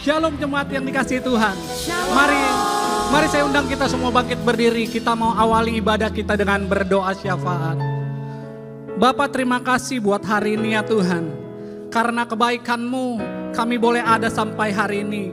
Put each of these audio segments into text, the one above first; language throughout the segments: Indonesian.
Shalom jemaat yang dikasihi Tuhan. Shalom. Mari saya undang kita semua bangkit berdiri. Kita mau awali ibadah kita dengan berdoa syafaat. Bapa, terima kasih buat hari ini ya Tuhan. Karena kebaikan-Mu kami boleh ada sampai hari ini.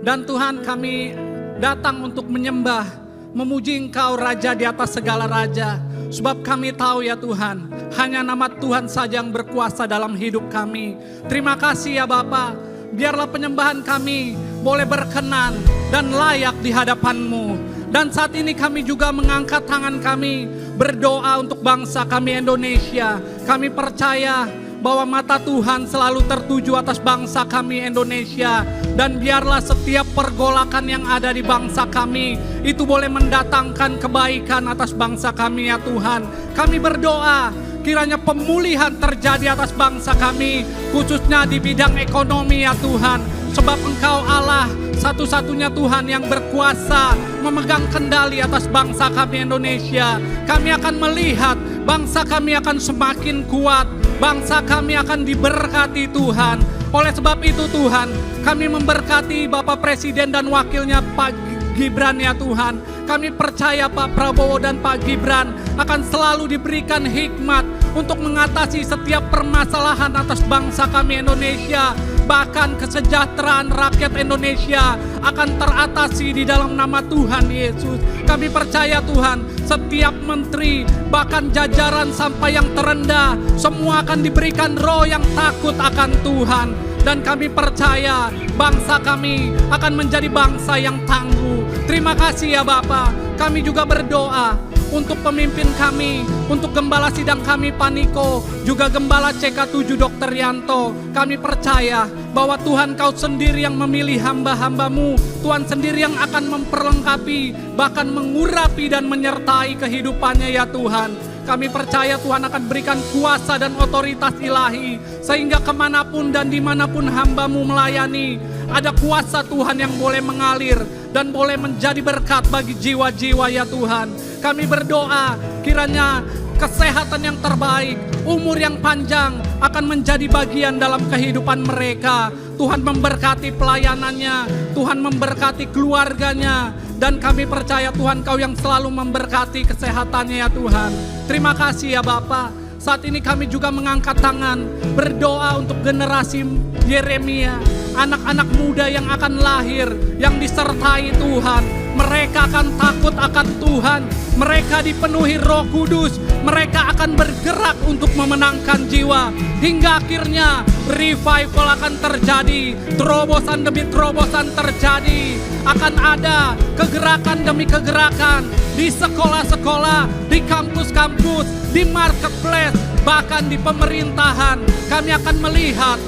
Dan Tuhan, kami datang untuk menyembah, memuji Engkau Raja di atas segala raja. Sebab kami tahu ya Tuhan, hanya nama Tuhan saja yang berkuasa dalam hidup kami. Terima kasih ya Bapa. Biarlah penyembahan kami boleh berkenan dan layak di hadapan-Mu. Dan saat ini kami juga mengangkat tangan kami, berdoa untuk bangsa kami Indonesia. Kami percaya bahwa mata Tuhan selalu tertuju atas bangsa kami Indonesia. Dan biarlah setiap pergolakan yang ada di bangsa kami itu boleh mendatangkan kebaikan atas bangsa kami ya Tuhan. Kami berdoa kiranya pemulihan terjadi atas bangsa kami, khususnya di bidang ekonomi ya Tuhan. Sebab Engkau Allah satu-satunya Tuhan yang berkuasa memegang kendali atas bangsa kami Indonesia. Kami akan melihat bangsa kami akan semakin kuat, bangsa kami akan diberkati Tuhan. Oleh sebab itu Tuhan, kami memberkati Bapak Presiden dan wakilnya Pak Gibran ya Tuhan. Kami percaya Pak Prabowo dan Pak Gibran akan selalu diberikan hikmat untuk mengatasi setiap permasalahan atas bangsa kami Indonesia. Bahkan kesejahteraan rakyat Indonesia akan teratasi di dalam nama Tuhan Yesus. Kami percaya Tuhan, setiap menteri bahkan jajaran sampai yang terendah semua akan diberikan roh yang takut akan Tuhan. Dan kami percaya bangsa kami akan menjadi bangsa yang tangguh. Terima kasih ya Bapa. Kami juga berdoa untuk pemimpin kami, untuk gembala sidang kami Pak Niko, juga gembala CK7 Dr. Yanto. Kami percaya bahwa Tuhan Kau sendiri yang memilih hamba-hambamu. Tuhan sendiri yang akan memperlengkapi, bahkan mengurapi dan menyertai kehidupannya ya Tuhan. Kami percaya Tuhan akan berikan kuasa dan otoritas ilahi, sehingga kemanapun dan dimanapun hamba-Mu melayani, ada kuasa Tuhan yang boleh mengalir dan boleh menjadi berkat bagi jiwa-jiwa ya Tuhan. Kami berdoa kiranya kesehatan yang terbaik, umur yang panjang akan menjadi bagian dalam kehidupan mereka. Tuhan memberkati pelayanannya, Tuhan memberkati keluarganya. Dan kami percaya Tuhan Kau yang selalu memberkati kesehatannya ya Tuhan. Terima kasih ya Bapa. Saat ini kami juga mengangkat tangan, berdoa untuk generasi Yeremia, anak-anak muda yang akan lahir, yang disertai Tuhan. Mereka akan takut akan Tuhan, mereka dipenuhi Roh Kudus, mereka akan bergerak untuk memenangkan jiwa. Hingga akhirnya revival akan terjadi, terobosan demi terobosan terjadi. Akan ada kegerakan demi kegerakan di sekolah-sekolah, di kampus-kampus, di marketplace, bahkan di pemerintahan. Kami akan melihat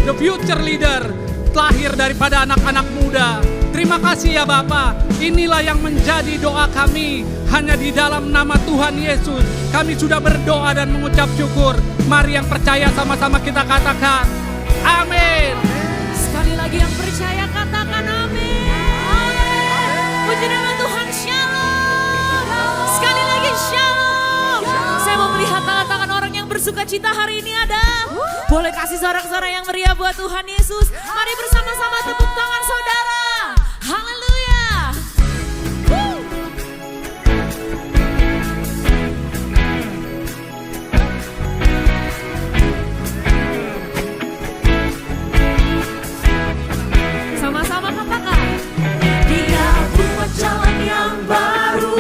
the future leader lahir daripada anak-anak muda. Terima kasih ya Bapa. Inilah yang menjadi doa kami. Hanya di dalam nama Tuhan Yesus kami sudah berdoa dan mengucap syukur. Mari yang percaya sama-sama kita katakan amin. Sekali lagi yang percaya katakan amin. Amin. Puji nama Tuhan, shalom. Sekali lagi shalom. Saya mau melihat tangan-tangan orang yang bersuka cita hari ini ada. Boleh kasih sorak-sorak yang meriah buat Tuhan Yesus. Mari bersama-sama tepuk tangan saudara. Haleluya. Sama-sama katakan. Dia buat jalan yang baru,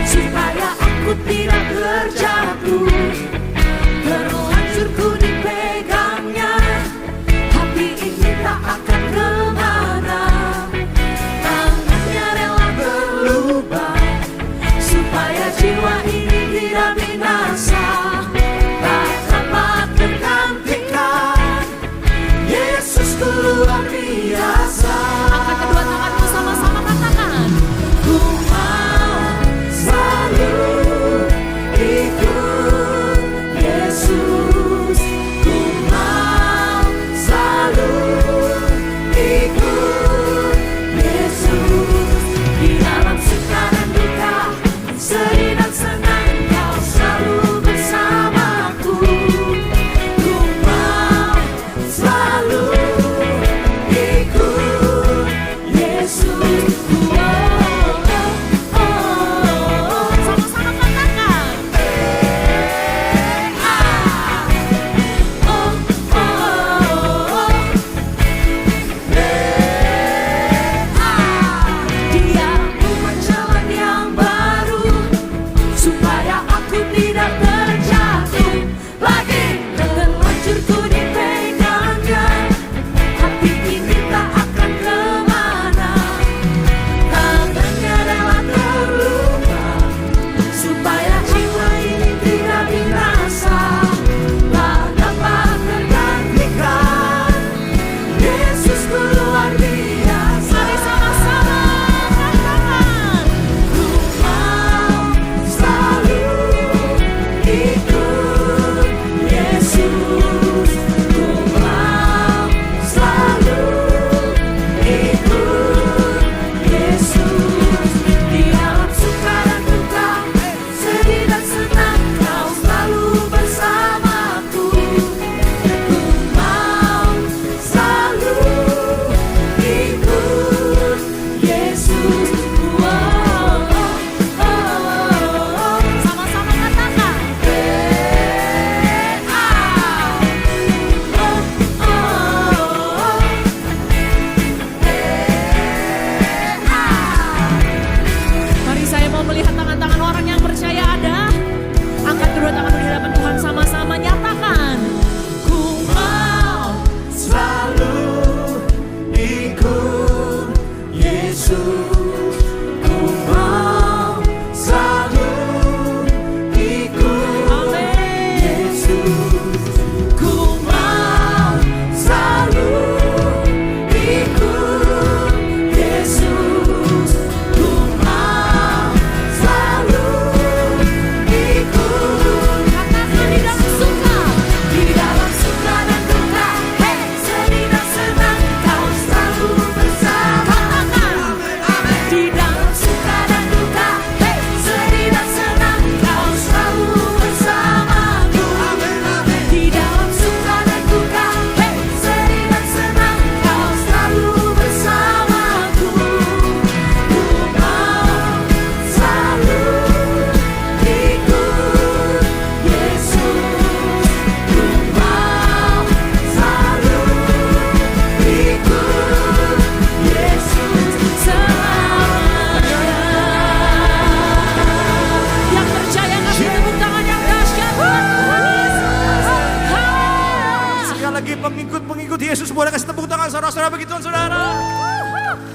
supaya aku tidak terjatuh. Terlanjur ku dipegangnya, hati ini tak akan kemana. lagi pengikut Yesus, boleh kasih tepuk tangan saudara-saudara begituan saudara.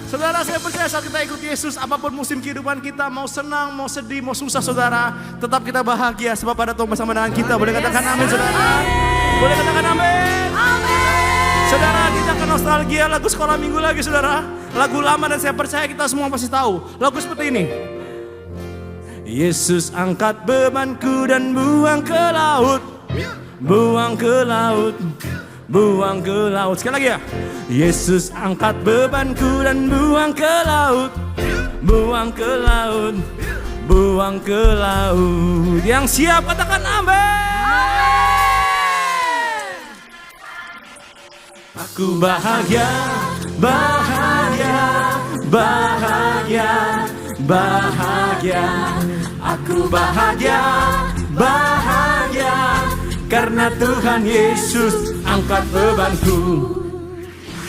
Saudara, saya percaya saat kita ikut Yesus, apapun musim kehidupan kita, mau senang, mau sedih, mau susah saudara, tetap kita bahagia sebab ada Tuhan bersama dengan kita. Boleh katakan amin saudara? Boleh katakan amin? Saudara, kita akan nostalgia lagu sekolah minggu lagi saudara. Lagu lama dan saya percaya kita semua pasti tahu. Lagu seperti ini. Yesus angkat bebanku dan buang ke laut. Buang ke laut. Buang ke laut. Sekali lagi ya. Yesus angkat bebanku dan buang ke laut. Buang ke laut. Buang ke laut. Yang siap katakan amin. Aku bahagia, bahagia, bahagia, bahagia. Aku bahagia, bahagia, karena Tuhan Yesus angkat bebanku.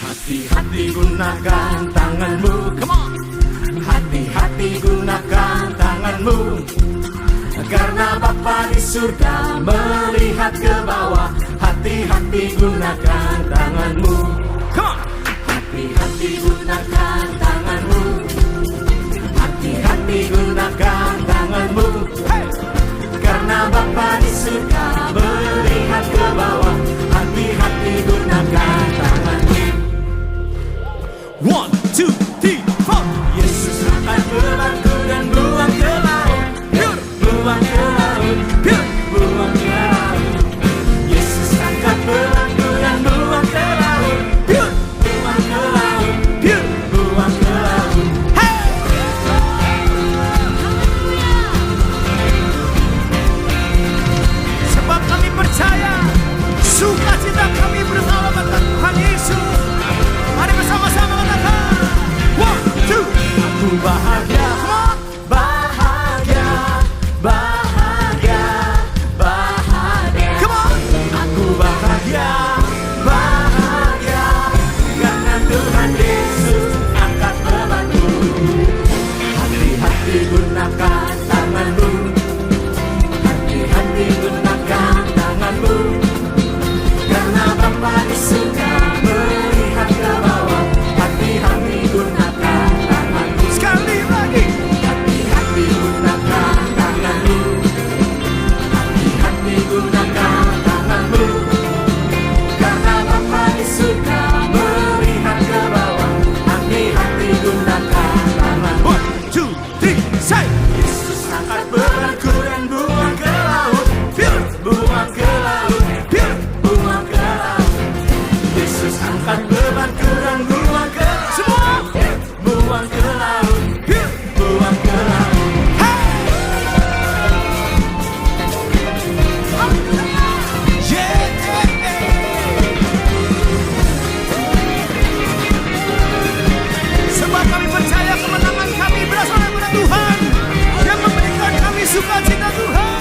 Hati-hati gunakan tanganmu, come on. Hati-hati gunakan tanganmu, karena Bapa di surga melihat ke bawah. Hati-hati gunakan tanganmu, come on. Hati-hati gunakan tanganmu, hati-hati gunakan tanganmu, hey. Karena Bapa di surga melihat ke bawah. Hati-hati gunakan tanganmu. 1, 2, 3, 4. Yesus angkat bebanku dan buang ke laut. Buang ke laut. Buang ke laut. Yesus angkat bebanku dan buang ke laut. Buang ke laut. Buang ke laut. Hey! Sebab kami percaya sukacita kami bersama Tuhan Yesus. Mari bersama-sama katakan 1, 2. Aku bahagia, bahagia, bahagia, bahagia. Come on. Aku bahagia, bahagia, karena Tuhan Yesus angkat bebanku. Hati-hati gunakan tanganmu, hati-hati gunakan tanganmu, karena Bapa di surga melihat ke bawah. Hati-hati gunakan tanganmu. Sekali lagi. Hati-hati gunakan tanganmu, hati-hati gunakan tanganmu, karena Bapa di surga melihat ke bawah. Hati-hati gunakan tanganmu. 1, 2, 3, say. Yesus angkat bebanku dan buang ke laut. Buang ke laut. Buang ke laut. Yesus angkat bebanku dan buang ke laut. Semua. Buang ke laut. Buang ke laut. Sebab kami percaya kemenangan kami berasal dari Tuhan yang memberikan kami sukacita Tuhan.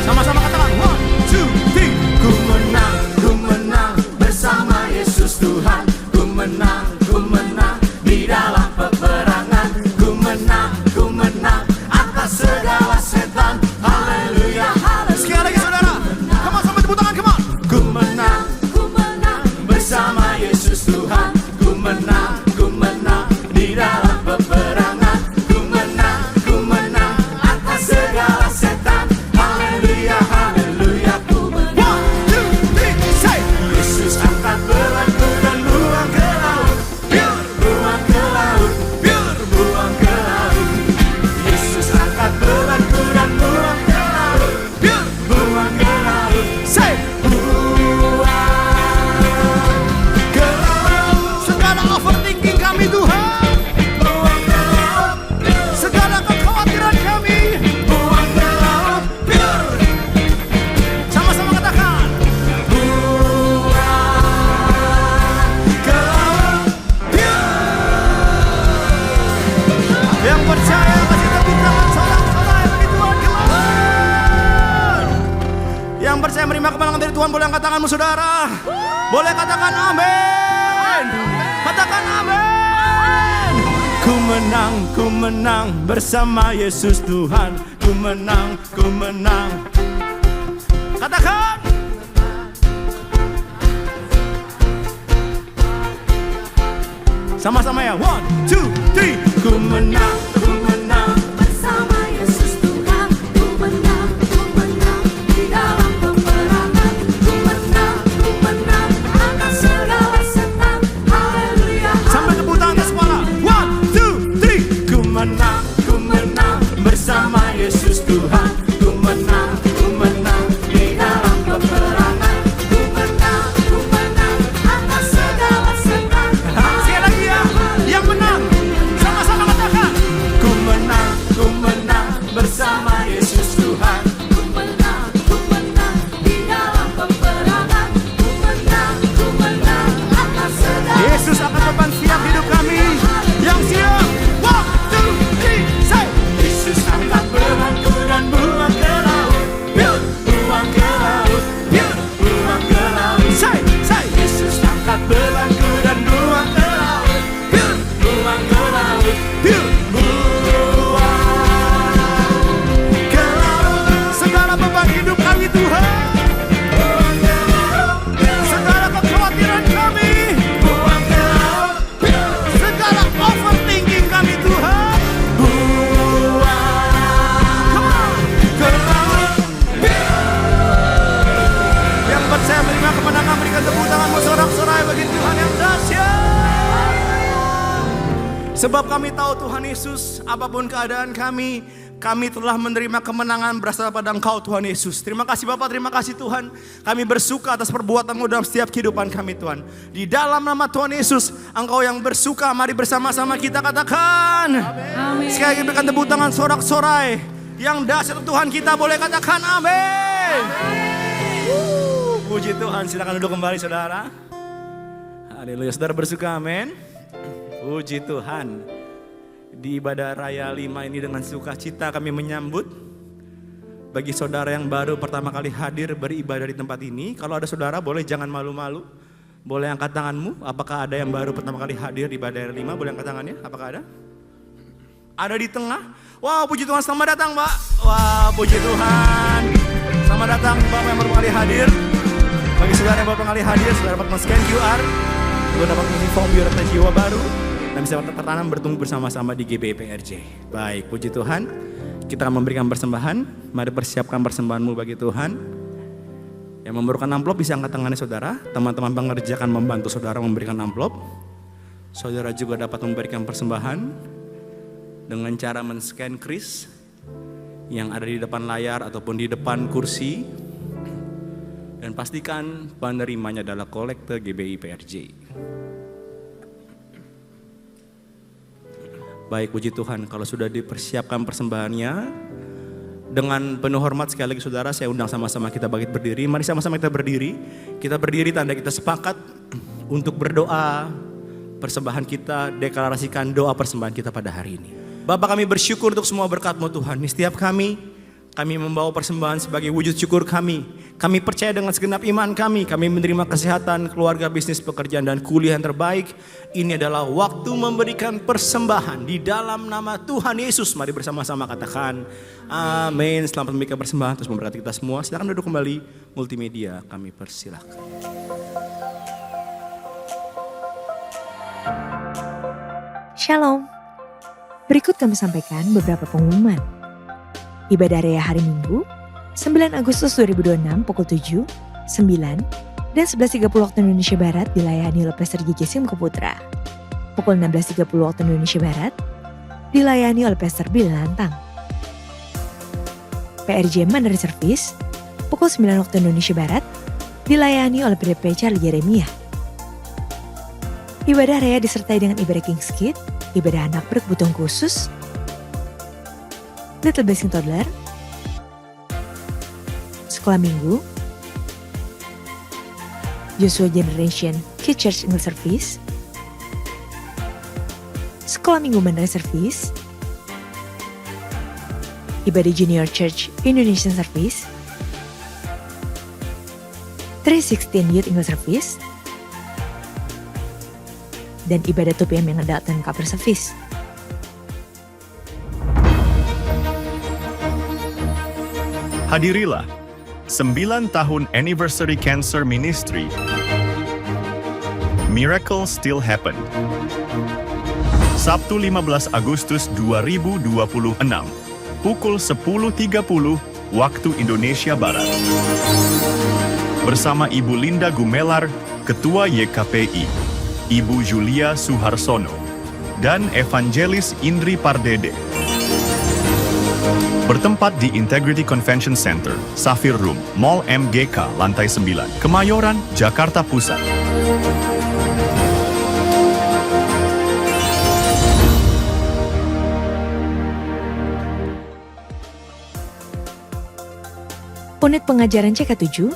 Sama-sama katakan 1, 2, 3. Ku menang bersama Yesus Tuhan. Ku menang di dalam peperangan. Ku menang atas segala setan. Haleluya, haleluya. Sekali lagi saudara, come on, sampai tepuk tangan, come on. Ku menang bersama Yesus Tuhan. Ku menang di dalam peperangan. Ku menang atas segala setan. Haleluya, haleluya. Ku menang. 1, 2, 3, say. Yesus angkat bebanku dan buang ke laut. Buang ke laut. Buang ke laut. Yesus angkat bebanku dan buang ke laut. Buang ke laut. Say. Ke laut. Segala overthinking kami Tuhan. Buang ke laut. Segala kekhawatiran kami. Buang ke laut. Sama-sama katakan. Buang ke laut. Yang percaya kasih tepuk tangan saudara-saudara yang bagi Tuhan, come on. Yang percaya menerima kemenangan dari Tuhan boleh angkat tanganmu saudara. Boleh katakan amin. menang bersama Yesus Tuhan. Ku menang, ku menang. Katakan. Sama-sama ya, 1, 2, 3. Ku menang, ku menang. Bersama Yesus Tuhan, ku menang di dalam peperangan. Ku menang atas segala setan. Haleluya. Sampai tepuk tangan atas kepala. 1, 2, 3. Ku menang bersama Yesus Tuhan. Ku menang di dalam peperangan. Ku menang atas segala setan. Sekali lagi ya, yang menang. Sama-sama katakan. Ku menang bersama Yesus Tuhan. Ku menang di dalam peperangan. Ku menang atas segala Yesus akan beban siap hidup kami. Yang siap, 1, 2, 3, say. Yesus angkat bebanku dan buang ke laut. Buang ke laut, buang ke laut. Say. Yesus angkat bebanku dan buang ke laut. Buang ke laut, buang ke laut. Segala beban hidup kami Tuhan. Segala kekhawatiran kami. Buang ke laut. Segala overthinking kami Tuhan. Buang. Come on. Ke laut. Yang percaya menerima kemenangan berikan tepuk tanganmu sorak-sorai bagi Tuhan yang dahsyat. Sebab kami tahu Tuhan Yesus, apapun keadaan kami telah menerima kemenangan berasal pada Engkau Tuhan Yesus. Terima kasih Bapak, terima kasih Tuhan. Kami bersuka atas perbuatan-Mu dalam setiap kehidupan kami Tuhan. Di dalam nama Tuhan Yesus, Engkau yang bersuka, mari bersama-sama kita katakan. Amin. Sekali lagi berikan tepuk tangan sorak-sorai. Yang dahsyat Tuhan kita boleh katakan amin. Puji Tuhan, silakan duduk kembali saudara. Haleluya, saudara bersuka amin. Puji Tuhan. Di ibadah Raya 5 ini dengan sukacita kami menyambut bagi saudara yang baru pertama kali hadir beribadah di tempat ini. Kalau ada saudara boleh jangan malu-malu. Boleh angkat tanganmu. Apakah ada yang baru pertama kali hadir di ibadah Raya 5? Boleh angkat tangannya? Apakah ada? Ada di tengah. Wow, puji Tuhan, selamat datang Mbak. Wow, puji Tuhan. Selamat datang Bapak yang baru kali hadir. Bagi saudara yang baru kali hadir, saudara dapat men-scan QR. Saudara dapat mengisi form biodata jiwa baru. Dan bisa tertanam bertumbuh bersama-sama di GBI PRJ. Baik, puji Tuhan. Kita akan memberikan persembahan. Mari persiapkan persembahanmu bagi Tuhan. Yang memerlukan amplop bisa angkat tangannya saudara. Teman-teman pengerja akan membantu saudara memberikan amplop. Saudara juga dapat memberikan persembahan dengan cara men-scan kris yang ada di depan layar ataupun di depan kursi. Dan pastikan penerimanya adalah kolektor GBI PRJ. Baik, puji Tuhan, kalau sudah dipersiapkan persembahannya, dengan penuh hormat sekali lagi saudara, saya undang sama-sama kita bangkit berdiri. Mari sama-sama kita berdiri. Kita berdiri tanda kita sepakat untuk berdoa persembahan kita, deklarasikan doa persembahan kita pada hari ini. Bapak, kami bersyukur untuk semua berkat-Mu Tuhan. Di setiap kami membawa persembahan sebagai wujud syukur kami. Kami percaya dengan segenap iman kami menerima kesehatan, keluarga, bisnis, pekerjaan, dan kuliah yang terbaik. Ini adalah waktu memberikan persembahan di dalam nama Tuhan Yesus. Mari bersama-sama katakan amin. Selamat memberikan persembahan, terus memberkati kita semua. Silakan duduk kembali, multimedia kami persilahkan. Shalom. Berikut kami sampaikan beberapa pengumuman. Ibadah Raya hari Minggu, 9 Agustus 2026 pukul 7, 9, dan 11.30 waktu Indonesia Barat dilayani oleh Pastor Gigi Simkuputra. Pukul 16.30 waktu Indonesia Barat dilayani oleh Pastor Billy Lantang. PRJ Mandiri Service, pukul 9 waktu Indonesia Barat dilayani oleh PDP Charlie Jeremia. Ibadah Raya disertai dengan ibadah King's Kid, ibadah anak berkebutuhan khusus, Little Blessing Toddler, Sekolah Minggu, Joshua Generation Kids Church English Service, Sekolah Minggu Mandiri Service, Ibadah Junior Church Indonesian Service, 316 Youth English Service, dan ibadah 2 PM yang Adult dan Cover Service. Hadirilah 9 tahun Anniversary Cancer Ministry. Miracle Still Happen. Sabtu 15 Agustus 2026, pukul 10.30 waktu Indonesia Barat. Bersama Ibu Linda Gumelar, Ketua YKPI, Ibu Julia Suharsono, dan Evangelis Indri Pardede. Bertempat di Integrity Convention Center, Safir Room, Mall MGK, lantai 9, Kemayoran, Jakarta Pusat. Unit pengajaran CK7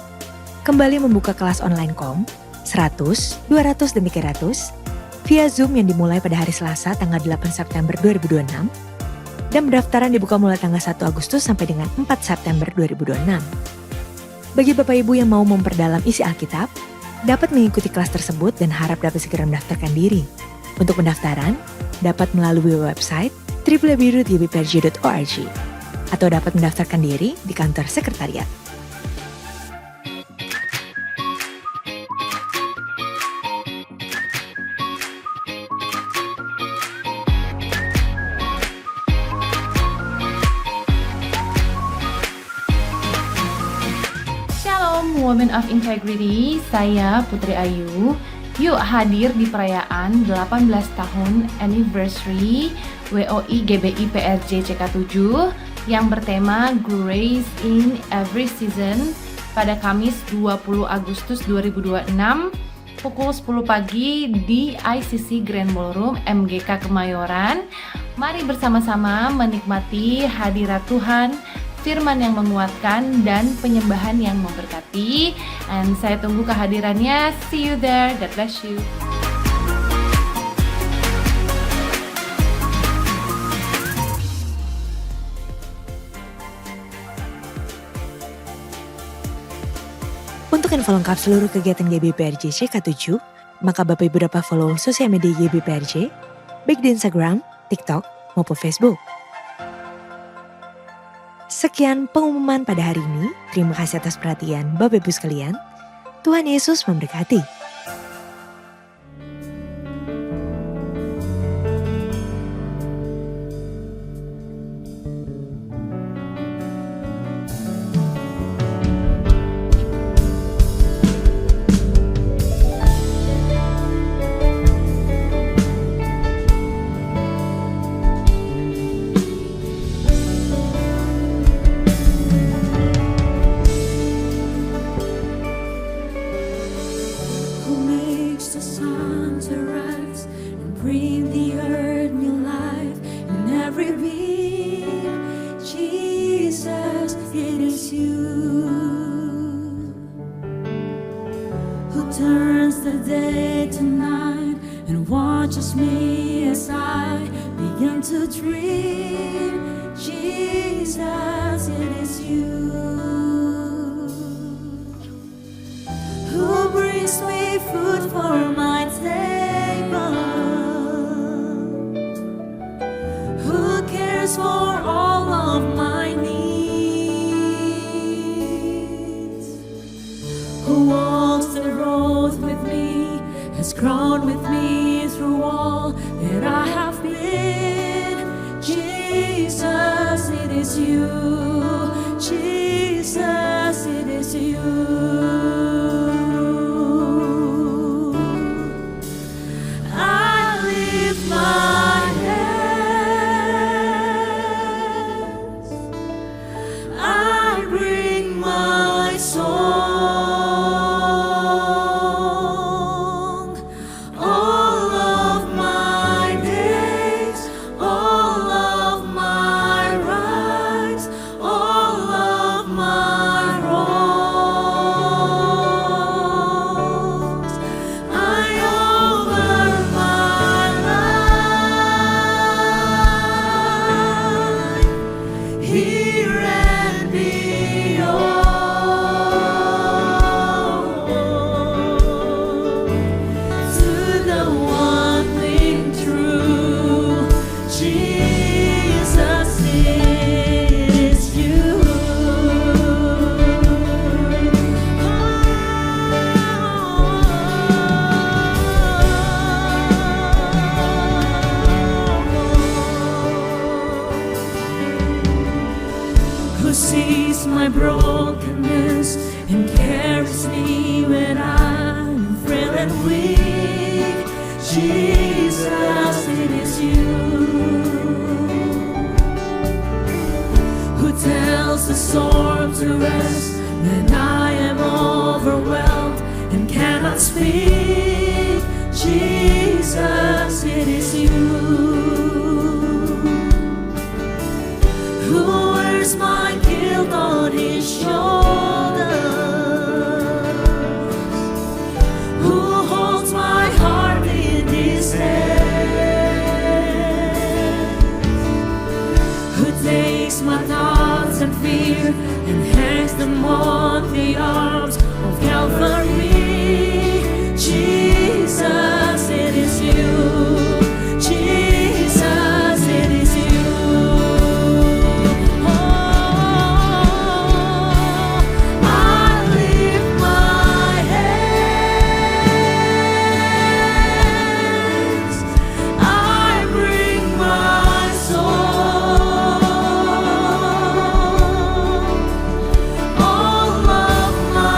kembali membuka kelas online KOM 100, 200, dan 300 via Zoom yang dimulai pada hari Selasa tanggal 8 September 2026 dan pendaftaran dibuka mulai tanggal 1 Agustus sampai dengan 4 September 2026. Bagi Bapak Ibu yang mau memperdalam isi Alkitab, dapat mengikuti kelas tersebut dan harap dapat segera mendaftarkan diri. Untuk pendaftaran, dapat melalui website www.gbprj.org atau dapat mendaftarkan diri di kantor sekretariat. Shalom Women of Integrity, saya Putri Ayu. Yuk hadir di perayaan 18 tahun anniversary WOI GBI PRJ CK7 yang bertema Grace in Every Season pada Kamis 20 Agustus 2026 pukul 10 pagi di ICC Grand Ballroom MGK Kemayoran. Mari bersama-sama menikmati hadirat Tuhan, firman yang menguatkan, dan penyembahan yang memberkati. And saya tunggu kehadirannya. See you there. God bless you. Untuk info lengkap seluruh kegiatan GBPRJ CK7, maka Bapak Ibu dapat follow sosial media GBPRJ, baik di Instagram, TikTok, maupun Facebook. Sekian pengumuman pada hari ini. Terima kasih atas perhatian Bapak Ibu sekalian. Tuhan Yesus memberkati. Who makes the sun to rise and breathe the earth new life in every being? Jesus, it is you who turns the day to night and watches me as I begin to dream. Jesus, it is you who brings me food for my table, who cares for all of my needs, who walks the road with me, has grown with me through all that I have been. Jesus, it is you. Jesus, it is you. my brokenness and carries me when I'm frail and weak. Jesus, it is you who tells the storm to rest when I am overwhelmed and cannot speak. Jesus, it is you who wears my guilt on his shoulders, who holds my heart in his hands, who takes my thoughts and fear and hangs them on the arms of Calvary. Jesus, it is you. Jesus, it is you. Oh, I lift my hands, I bring my soul, all of my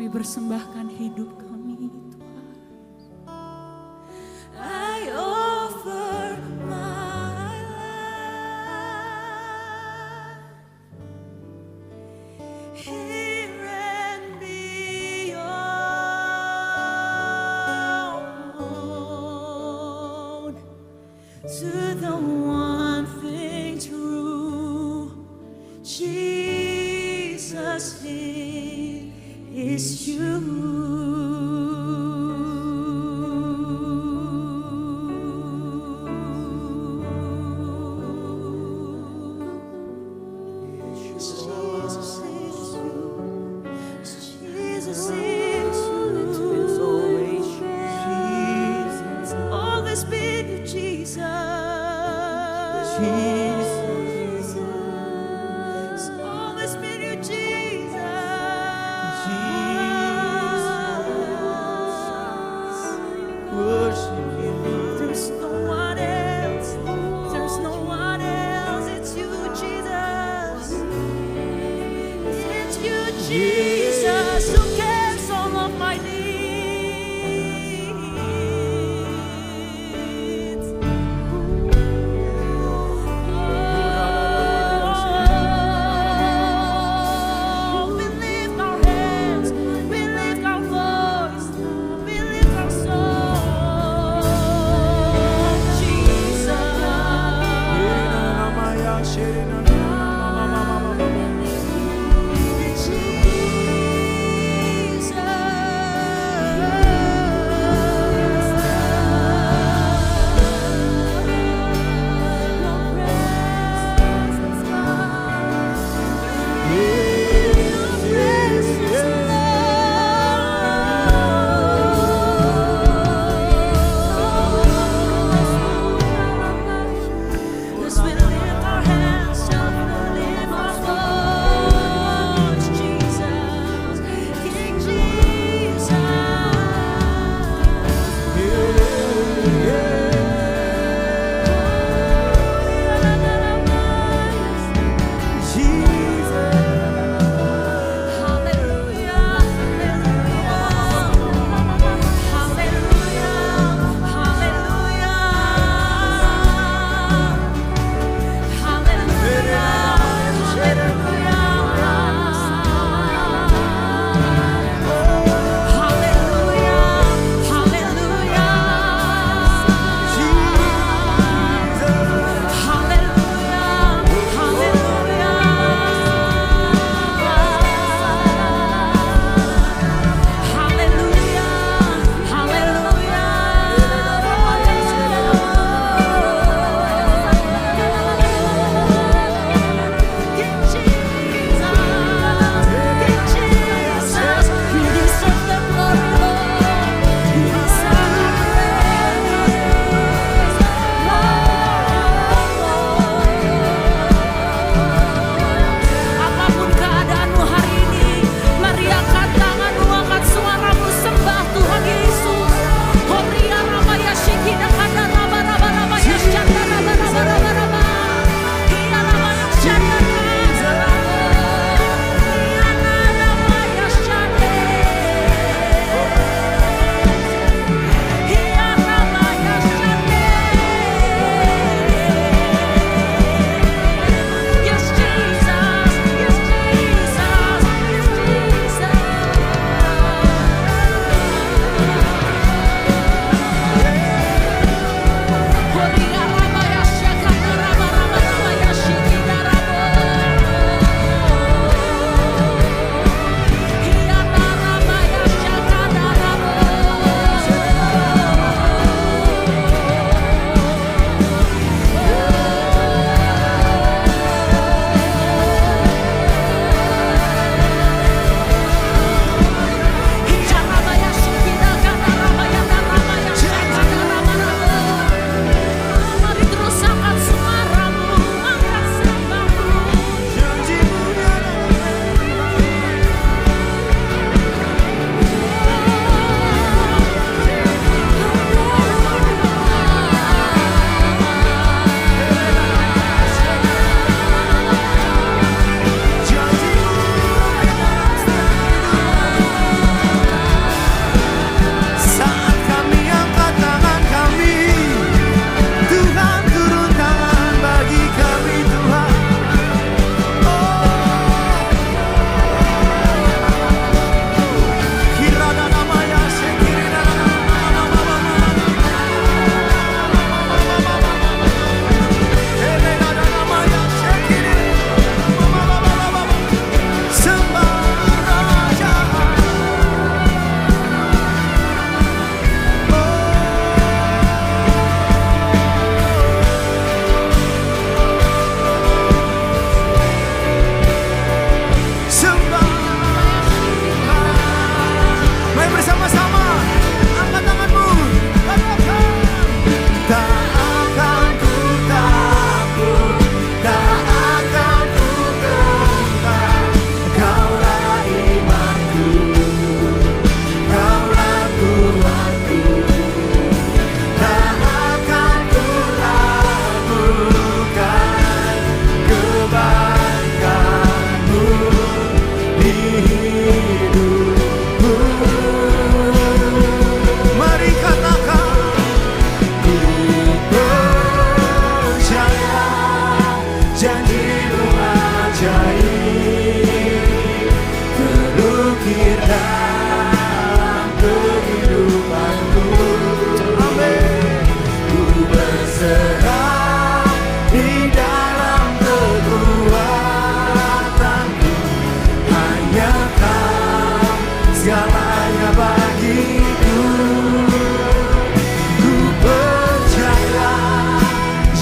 Kami persembahkan hidup kami, Tuhan. I offer my life here and beyond to the one thing true, Jesus, He is Jesus is always been you, Jesus. Always been you, Jesus. There's no one else. There's no one else. It's you, Jesus. It's you, Jesus, who cares all of my needs. Oh,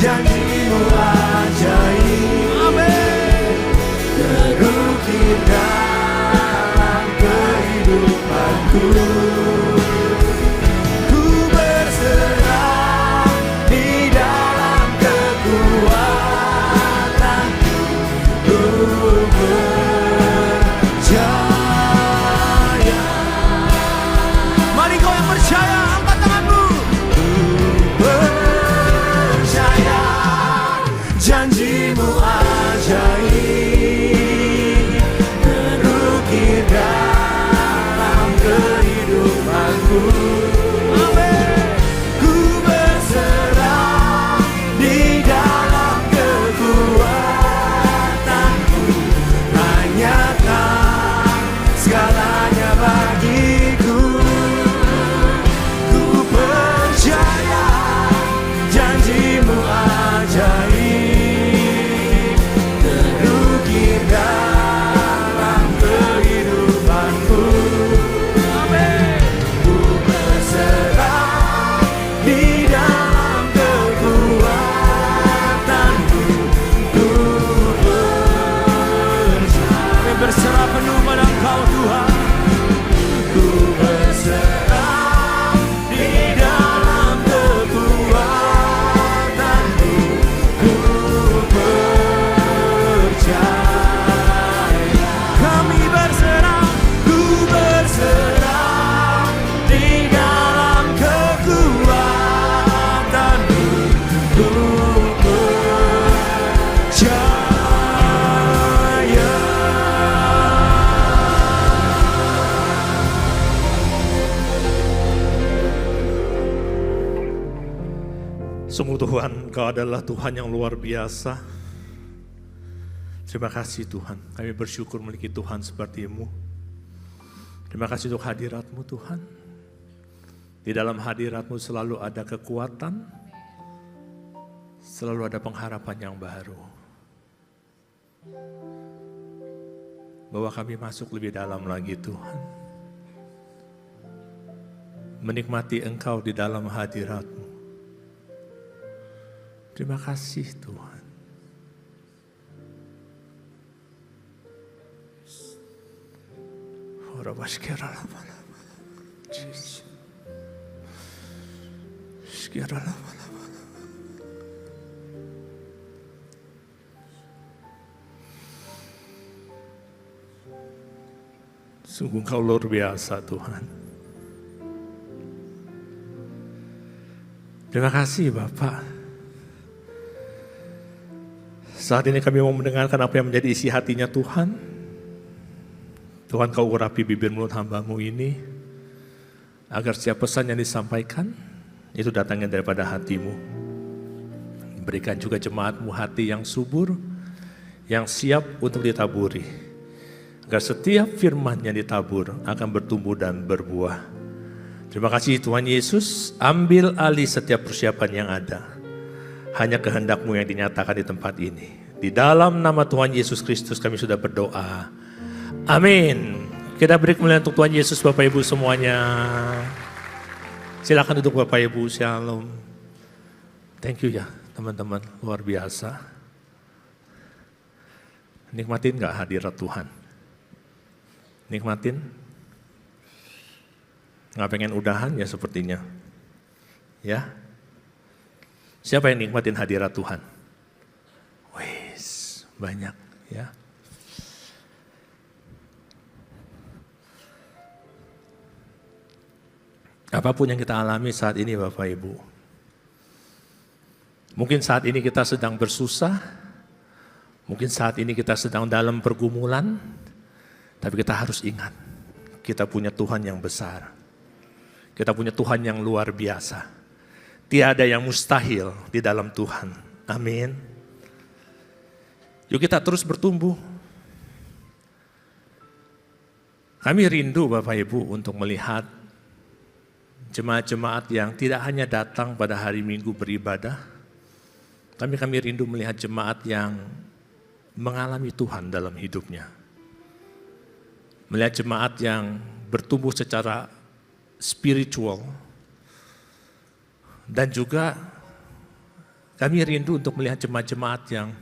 janjimu ajaib. Amin. Terukir dalam kehidupanku. Ku berserah di dalam kekuatanku. Ku percaya. Mari kau yang percaya, angkat tanganmu. Ku percaya janjimu ajaib, terukir dalam kehidupanku. Amin. Ku berserah di dalam kekuatanku. Tanyakan segalanya bagiku. Ku percaya janjimu ajaib, terukir dalam kehidupanku. Amin. Ku berserah di dalam kekuatanku. Ku percaya. Berserah penuh pada Engkau Tuhan. Ku berserah di dalam kekuatanku. Ku percaya. Kami berserah, ku berserah di dalam kekuatanku. Ku percaya. Sungguh Tuhan, Engkau adalah Tuhan yang luar biasa. Terima kasih Tuhan, kami bersyukur memiliki Tuhan seperti-Mu. Terima kasih untuk hadirat-Mu Tuhan. Di dalam hadirat-Mu selalu ada kekuatan, selalu ada pengharapan yang baru. Bawa kami masuk lebih dalam lagi Tuhan. Menikmati Engkau di dalam hadirat-Mu. Terima kasih Tuhan. Sungguh Engkau luar biasa Tuhan. Terima kasih Bapak. Saat ini kami mau mendengarkan apa yang menjadi isi hatinya Tuhan. Tuhan Kau urapi bibir mulut hamba-Mu ini, agar setiap pesan yang disampaikan, itu datangnya daripada hati-Mu. Berikan juga jemaat-Mu hati yang subur, yang siap untuk ditaburi. Agar setiap firman yang ditabur akan bertumbuh dan berbuah. Terima kasih Tuhan Yesus, ambil alih setiap persiapan yang ada. Hanya kehendak-Mu yang dinyatakan di tempat ini. Di dalam nama Tuhan Yesus Kristus kami sudah berdoa. Amin. Kita beri kemuliaan untuk Tuhan Yesus, Bapak Ibu semuanya. Silakan duduk Bapak Ibu, shalom. Thank you ya teman-teman, luar biasa. Nikmatin gak hadirat Tuhan? Nikmatin? Gak pengen udahan ya sepertinya. Ya. Siapa yang nikmatin hadirat Tuhan? Wis, banyak ya. Apapun yang kita alami saat ini Bapak Ibu. Mungkin saat ini kita sedang bersusah. Mungkin saat ini kita sedang dalam pergumulan. Tapi kita harus ingat, kita punya Tuhan yang besar. Kita punya Tuhan yang luar biasa. Tiada yang mustahil di dalam Tuhan. Amin. Yuk kita terus bertumbuh. Kami rindu Bapak Ibu untuk melihat jemaat-jemaat yang tidak hanya datang pada hari Minggu beribadah. Tapi kami rindu melihat jemaat yang mengalami Tuhan dalam hidupnya. Melihat jemaat yang bertumbuh secara spiritual. Dan juga Kami rindu untuk melihat jemaat-jemaat yang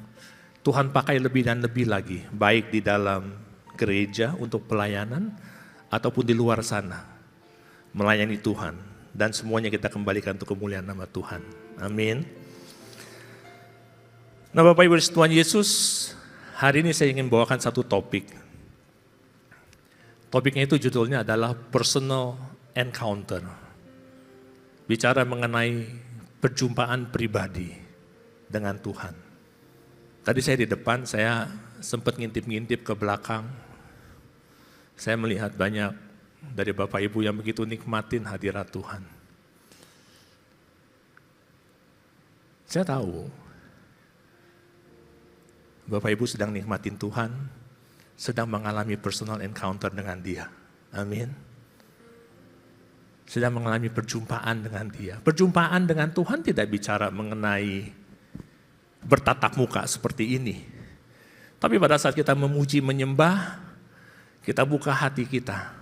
Tuhan pakai lebih dan lebih lagi, baik di dalam gereja untuk pelayanan ataupun di luar sana, melayani Tuhan. Dan semuanya kita kembalikan untuk kemuliaan nama Tuhan. Amin. Nah Bapak Ibu Tuhan Yesus, hari ini saya ingin bawakan satu topik. Topiknya itu judulnya adalah personal encounter. Bicara mengenai perjumpaan pribadi dengan Tuhan. Tadi saya di depan, saya sempat ngintip-ngintip ke belakang. Saya melihat banyak dari Bapak Ibu yang begitu nikmatin hadirat Tuhan. Saya tahu Bapak Ibu sedang nikmatin Tuhan, sedang mengalami personal encounter dengan Dia. Amin. Sedang mengalami perjumpaan dengan Dia. Perjumpaan dengan Tuhan tidak bicara mengenai bertatap muka seperti ini. Tapi pada saat kita memuji, menyembah, kita buka hati kita.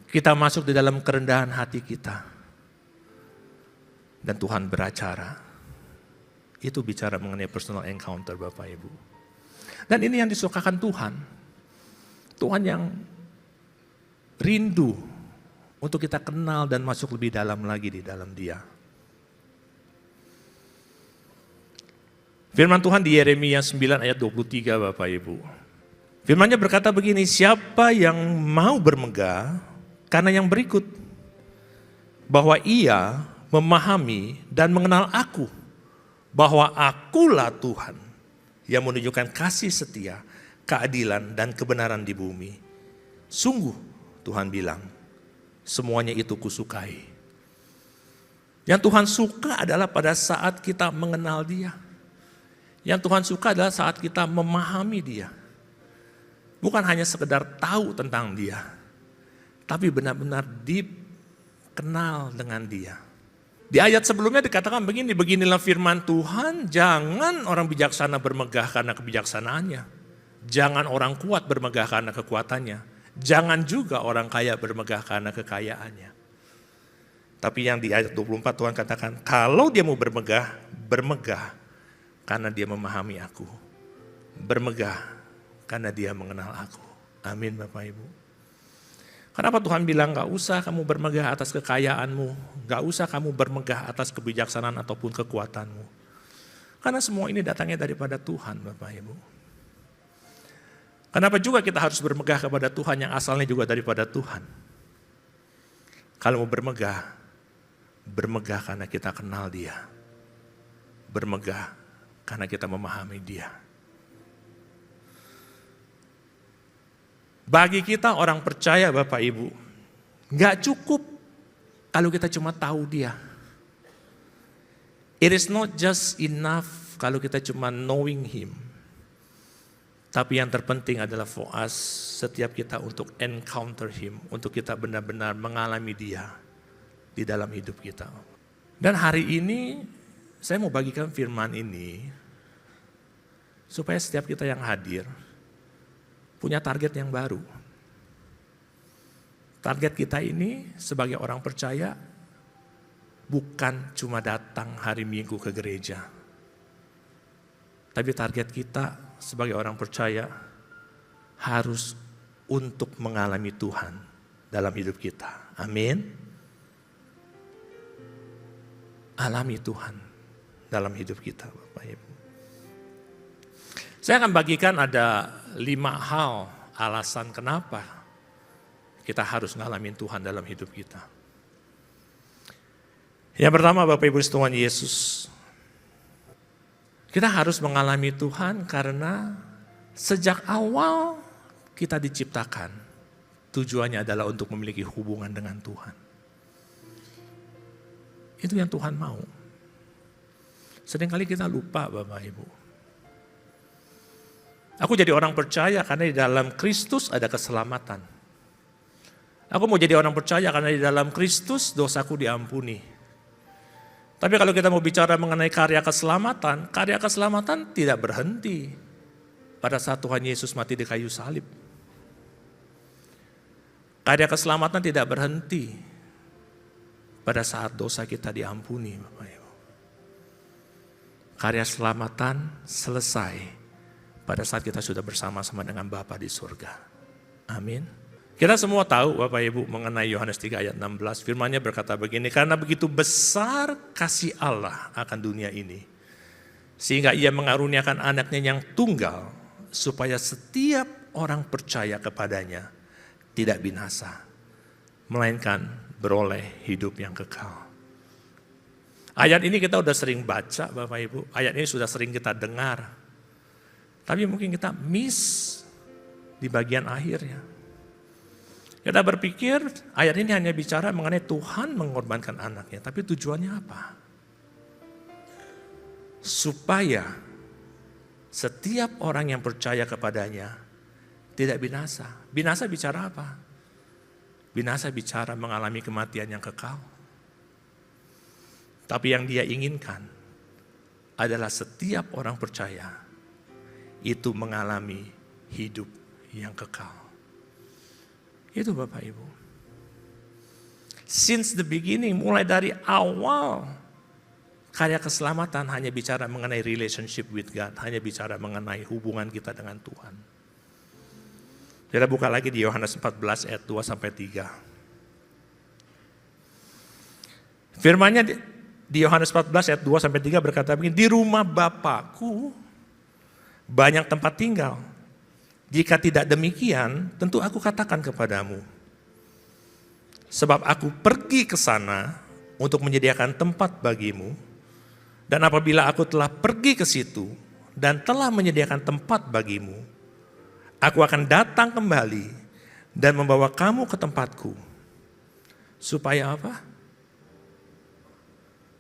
Kita masuk di dalam kerendahan hati kita. Dan Tuhan beracara. Itu bicara mengenai personal encounter Bapak Ibu. Dan ini yang disukakan Tuhan. Tuhan yang rindu untuk kita kenal dan masuk lebih dalam lagi di dalam Dia. Firman Tuhan di Yeremia 9 ayat 23 Bapak Ibu. Firman-Nya berkata begini, siapa yang mau bermegah karena yang berikut, bahwa ia memahami dan mengenal aku, bahwa akulah Tuhan yang menunjukkan kasih setia, keadilan dan kebenaran di bumi. Sungguh Tuhan bilang, semuanya itu kusukai. Yang Tuhan suka adalah pada saat kita mengenal Dia. Yang Tuhan suka adalah saat kita memahami Dia. Bukan hanya sekedar tahu tentang Dia, tapi benar-benar deep kenal dengan Dia. Di ayat sebelumnya dikatakan begini, beginilah firman Tuhan, jangan orang bijaksana bermegah karena kebijaksanaannya. Jangan orang kuat bermegah karena kekuatannya. Jangan juga orang kaya bermegah karena kekayaannya. Tapi yang di ayat 24 Tuhan katakan, kalau dia mau bermegah, bermegah karena dia memahami aku. Bermegah karena dia mengenal aku. Amin Bapak Ibu. Kenapa Tuhan bilang gak usah kamu bermegah atas kekayaanmu, gak usah kamu bermegah atas kebijaksanaan ataupun kekuatanmu. Karena semua ini datangnya daripada Tuhan Bapak Ibu. Kenapa juga kita harus bermegah kepada Tuhan yang asalnya juga daripada Tuhan. Kalau mau bermegah, bermegah karena kita kenal Dia. Bermegah karena kita memahami Dia. Bagi kita orang percaya Bapak Ibu, gak cukup kalau kita cuma tahu Dia. It is not just enough kalau kita cuma knowing Him. Tapi yang terpenting adalah for us, setiap kita untuk encounter Him, untuk kita benar-benar mengalami Dia di dalam hidup kita. Dan hari ini saya mau bagikan firman ini supaya setiap kita yang hadir punya target yang baru. Target kita ini sebagai orang percaya bukan cuma datang hari Minggu ke gereja. Tapi target kita sebagai orang percaya harus untuk mengalami Tuhan dalam hidup kita. Amin. Alami Tuhan dalam hidup kita Bapak Ibu. Saya akan bagikan ada 5 hal alasan kenapa kita harus ngalamin Tuhan dalam hidup kita. Yang pertama Bapak Ibu Tuhan Yesus. Kita harus mengalami Tuhan karena sejak awal kita diciptakan. Tujuannya adalah untuk memiliki hubungan dengan Tuhan. Itu yang Tuhan mau. Seringkali kita lupa Bapak Ibu. Aku jadi orang percaya karena di dalam Kristus ada keselamatan. Aku mau jadi orang percaya karena di dalam Kristus dosaku diampuni. Tapi kalau kita mau bicara mengenai karya keselamatan tidak berhenti pada saat Tuhan Yesus mati di kayu salib. Karya keselamatan tidak berhenti pada saat dosa kita diampuni, Bapak Ibu. karya selamatan selesai pada saat kita sudah bersama-sama dengan Bapa di surga. Amin. Kita semua tahu Bapak Ibu mengenai Yohanes 3 ayat 16. Firman-Nya berkata begini, karena begitu besar kasih Allah akan dunia ini, sehingga ia mengaruniakan anaknya yang tunggal, supaya setiap orang percaya kepadanya tidak binasa, melainkan beroleh hidup yang kekal. Ayat ini kita udah sering baca Bapak Ibu, ayat ini sudah sering kita dengar. Tapi mungkin kita miss di bagian akhirnya. Kita berpikir ayat ini hanya bicara mengenai Tuhan mengorbankan anaknya, tapi tujuannya apa? Supaya setiap orang yang percaya kepadanya tidak binasa. Binasa bicara apa? Binasa bicara mengalami kematian yang kekal. Tapi yang dia inginkan adalah setiap orang percaya itu mengalami hidup yang kekal. Itu Bapak Ibu. Since the beginning, mulai dari awal, karya keselamatan hanya bicara mengenai relationship with God, hanya bicara mengenai hubungan kita dengan Tuhan. Kita buka lagi di Yohanes 14 ayat 2 sampai 3. Firman-Nya di Yohanes 14 ayat 2 sampai 3 berkata begini, di rumah Bapakku banyak tempat tinggal. Jika tidak demikian, tentu aku katakan kepadamu. Sebab aku pergi ke sana untuk menyediakan tempat bagimu. Dan apabila aku telah pergi ke situ dan telah menyediakan tempat bagimu, aku akan datang kembali dan membawa kamu ke tempatku. Supaya apa?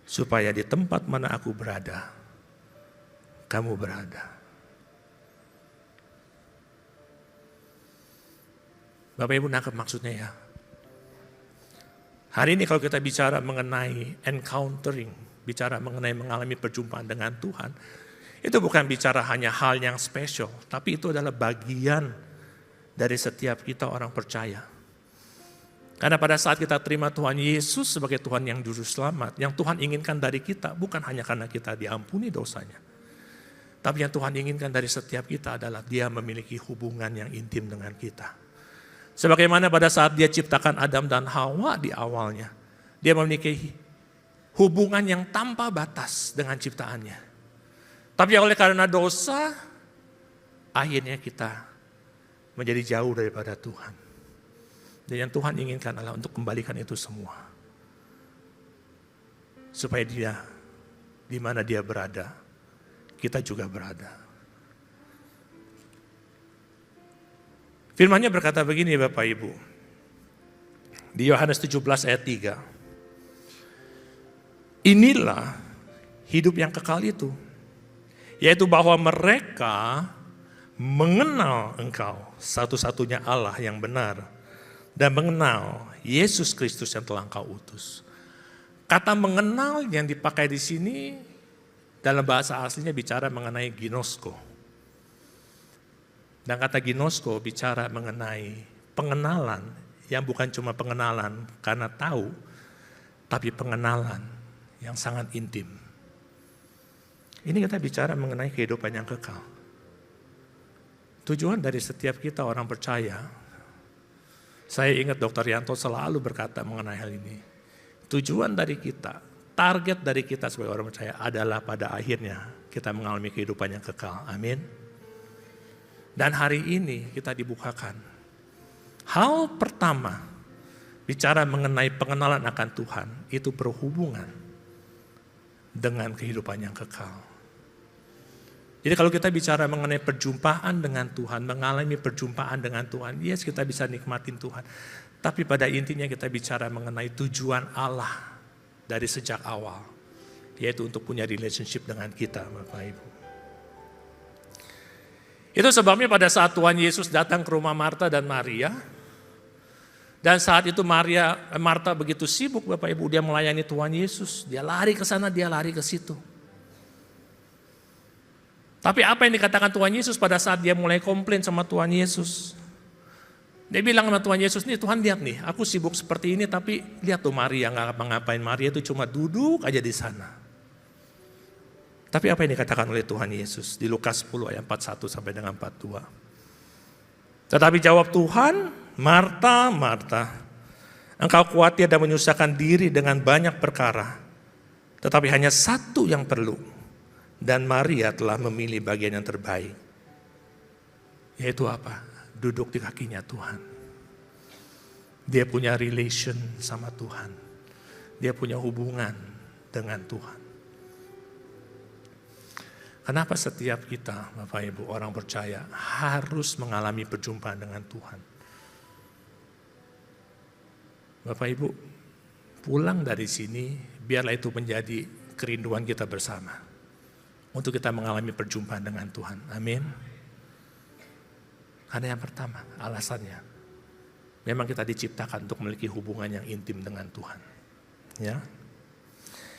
Supaya di tempat mana aku berada, kamu berada. Bapak Ibu nangkep maksudnya ya? Hari ini kalau kita bicara mengenai encountering, bicara mengenai mengalami perjumpaan dengan Tuhan, itu bukan bicara hanya hal yang spesial, tapi itu adalah bagian dari setiap kita orang percaya. Karena pada saat kita terima Tuhan Yesus sebagai Tuhan yang juru selamat, yang Tuhan inginkan dari kita bukan hanya karena kita diampuni dosanya. Tapi yang Tuhan inginkan dari setiap kita adalah Dia memiliki hubungan yang intim dengan kita. Sebagaimana pada saat Dia ciptakan Adam dan Hawa di awalnya, Dia memiliki hubungan yang tanpa batas dengan ciptaannya. Tapi oleh karena dosa, akhirnya kita menjadi jauh daripada Tuhan. Dan yang Tuhan inginkan adalah untuk kembalikan itu semua. Supaya Dia, di mana Dia berada, kita juga berada. Firman-Nya berkata begini Bapak Ibu. Di Yohanes 17 ayat 3. Inilah hidup yang kekal itu. Yaitu bahwa mereka mengenal Engkau, satu-satunya Allah yang benar, dan mengenal Yesus Kristus yang telah Engkau utus. Kata mengenal yang dipakai di sini dalam bahasa aslinya bicara mengenai ginosko. Dan kata ginosko bicara mengenai pengenalan yang bukan cuma pengenalan karena tahu, tapi pengenalan yang sangat intim. Ini kita bicara mengenai kehidupan yang kekal. Tujuan dari setiap kita orang percaya, saya ingat Dr. Yanto selalu berkata mengenai hal ini. Tujuan dari kita, target dari kita sebagai orang percaya adalah pada akhirnya kita mengalami kehidupan yang kekal. Amin. Dan hari ini kita dibukakan. Hal pertama, bicara mengenai pengenalan akan Tuhan, itu berhubungan dengan kehidupan yang kekal. Jadi kalau kita bicara mengenai perjumpaan dengan Tuhan, mengalami perjumpaan dengan Tuhan, yes kita bisa nikmatin Tuhan. Tapi pada intinya kita bicara mengenai tujuan Allah dari sejak awal. Yaitu untuk punya relationship dengan kita Bapak Ibu. Itu sebabnya pada saat Tuhan Yesus datang ke rumah Marta dan Maria. Dan saat itu Marta begitu sibuk Bapak Ibu, dia melayani Tuhan Yesus. Dia lari ke sana, dia lari ke situ. Tapi apa yang dikatakan Tuhan Yesus pada saat dia mulai komplain sama Tuhan Yesus? Dia bilang sama Tuhan Yesus, nih Tuhan lihat nih, aku sibuk seperti ini tapi lihat tuh Maria nggak ngapa-ngapain. Maria itu cuma duduk aja di sana. Tapi apa yang dikatakan oleh Tuhan Yesus di Lukas 10 ayat 41 sampai dengan 42. Tetapi jawab Tuhan, Marta, Marta, engkau khawatir dan menyusahkan diri dengan banyak perkara, tetapi hanya satu yang perlu, dan Maria telah memilih bagian yang terbaik. Yaitu apa? Duduk di kakinya Tuhan. Dia punya relation sama Tuhan. Dia punya hubungan dengan Tuhan. Kenapa setiap kita, Bapak Ibu, orang percaya harus mengalami perjumpaan dengan Tuhan? Bapak Ibu, pulang dari sini, biarlah itu menjadi kerinduan kita bersama. Untuk kita mengalami perjumpaan dengan Tuhan. Amin. Karena yang pertama, alasannya, memang kita diciptakan untuk memiliki hubungan yang intim dengan Tuhan. Ya.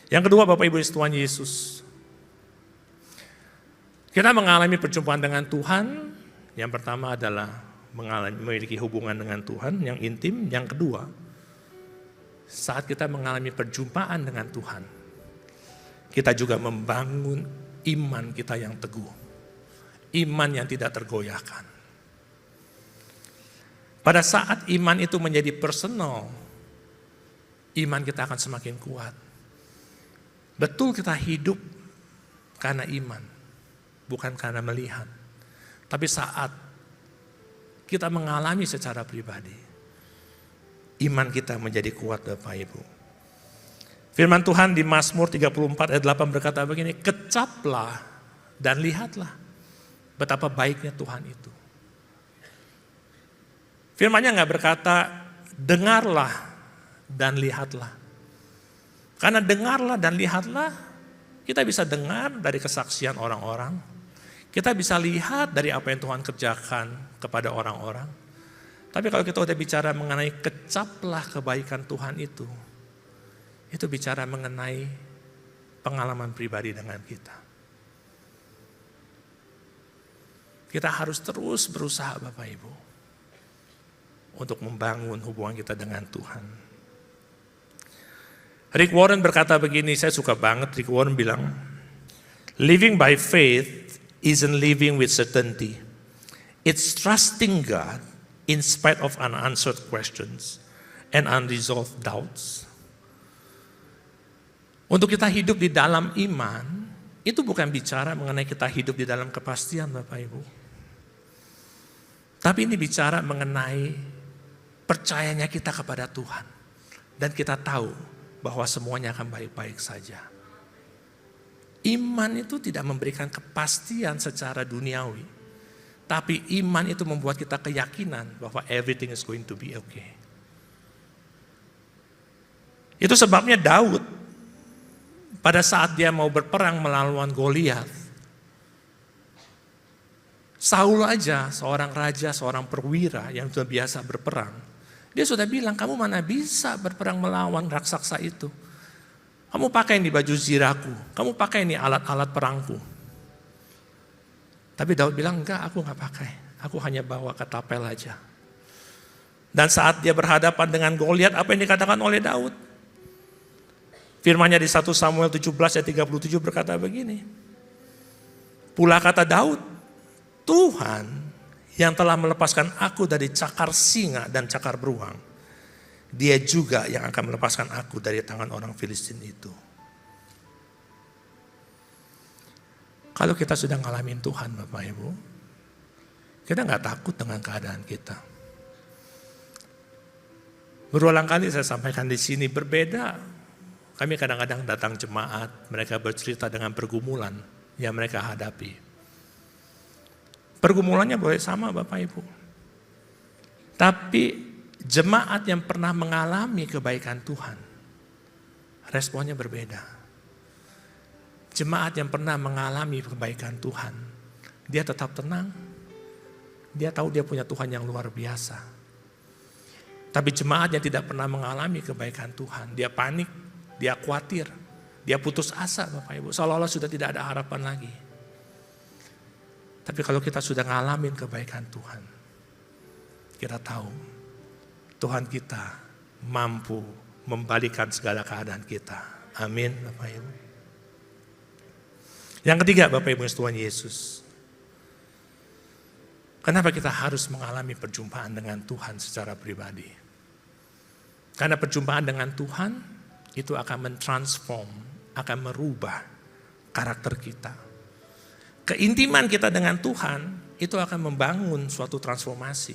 Yang kedua, Bapak Ibu Tuhan Yesus, kita mengalami perjumpaan dengan Tuhan. Yang pertama adalah memiliki hubungan dengan Tuhan yang intim. Yang kedua, saat kita mengalami perjumpaan dengan Tuhan, kita juga membangun iman kita yang teguh. Iman yang tidak tergoyahkan. Pada saat iman itu menjadi personal, iman kita akan semakin kuat. Betul kita hidup karena iman, bukan karena melihat. Tapi saat kita mengalami secara pribadi, iman kita menjadi kuat, Bapak Ibu. Firman Tuhan di Mazmur 34 ayat 8 berkata begini, kecaplah dan lihatlah betapa baiknya Tuhan itu. Firman-Nya nggak berkata dengarlah dan lihatlah. Karena dengarlah dan lihatlah, kita bisa dengar dari kesaksian orang-orang. Kita bisa lihat dari apa yang Tuhan kerjakan kepada orang-orang. Tapi kalau kita udah bicara mengenai kecaplah kebaikan Tuhan itu bicara mengenai pengalaman pribadi dengan kita. Kita harus terus berusaha, Bapak Ibu, untuk membangun hubungan kita dengan Tuhan. Rick Warren berkata begini, saya suka banget. Rick Warren bilang, living by faith isn't living with certainty. It's trusting God in spite of unanswered questions and unresolved doubts. Untuk kita hidup di dalam iman, itu bukan bicara mengenai kita hidup di dalam kepastian, Bapak Ibu. Tapi ini bicara mengenai percayanya kita kepada Tuhan. Dan kita tahu bahwa semuanya akan baik-baik saja. Iman itu tidak memberikan kepastian secara duniawi. Tapi iman itu membuat kita keyakinan bahwa everything is going to be okay. Itu sebabnya Daud, pada saat dia mau berperang melawan Goliat, Saul aja, seorang raja, seorang perwira yang sudah biasa berperang, dia sudah bilang, kamu mana bisa berperang melawan raksasa itu. Kamu pakai ini baju ziraku, kamu pakai ini alat-alat perangku. Tapi Daud bilang, enggak, aku enggak pakai. Aku hanya bawa ketapel aja. Dan saat dia berhadapan dengan Goliat, apa yang dikatakan oleh Daud? Firman-Nya di 1 Samuel 17 ayat 37 berkata begini. Pula kata Daud, Tuhan yang telah melepaskan aku dari cakar singa dan cakar beruang, Dia juga yang akan melepaskan aku dari tangan orang Filistin itu. Kalau kita sudah ngalamin Tuhan, Bapak Ibu, kita nggak takut dengan keadaan kita. Berulang kali saya sampaikan di sini, berbeda. Kami kadang-kadang datang jemaat, mereka bercerita dengan pergumulan yang mereka hadapi. Pergumulannya boleh sama, Bapak Ibu. Tapi jemaat yang pernah mengalami kebaikan Tuhan, responnya berbeda. Jemaat yang pernah mengalami kebaikan Tuhan, dia tetap tenang. Dia tahu dia punya Tuhan yang luar biasa. Tapi jemaat yang tidak pernah mengalami kebaikan Tuhan, dia panik, dia khawatir, dia putus asa, Bapak Ibu. Seolah-olah sudah tidak ada harapan lagi. Tapi kalau kita sudah ngalamin kebaikan Tuhan, kita tahu Tuhan kita mampu membalikan segala keadaan kita. Amin, Bapak Ibu. Yang ketiga, Bapak Ibu Tuhan Yesus. Kenapa kita harus mengalami perjumpaan dengan Tuhan secara pribadi? Karena perjumpaan dengan Tuhan itu akan mentransform, akan merubah karakter kita. Keintiman kita dengan Tuhan itu akan membangun suatu transformasi.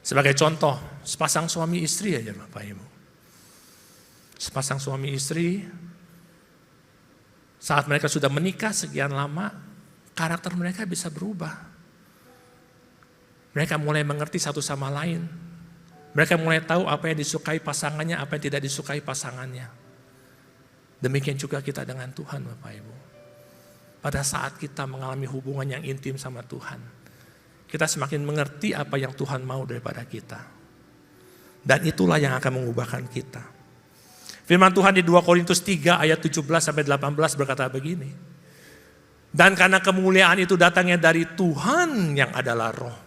Sebagai contoh, sepasang suami istri aja Bapak Ibu. Sepasang suami istri, saat mereka sudah menikah sekian lama, karakter mereka bisa berubah. Mereka mulai mengerti satu sama lain. Mereka mulai tahu apa yang disukai pasangannya, apa yang tidak disukai pasangannya. Demikian juga kita dengan Tuhan Bapak Ibu. Pada saat kita mengalami hubungan yang intim sama Tuhan, kita semakin mengerti apa yang Tuhan mau daripada kita. Dan itulah yang akan mengubahkan kita. Firman Tuhan di 2 Korintus 3 ayat 17-18 berkata begini. Dan karena kemuliaan itu datangnya dari Tuhan yang adalah Roh,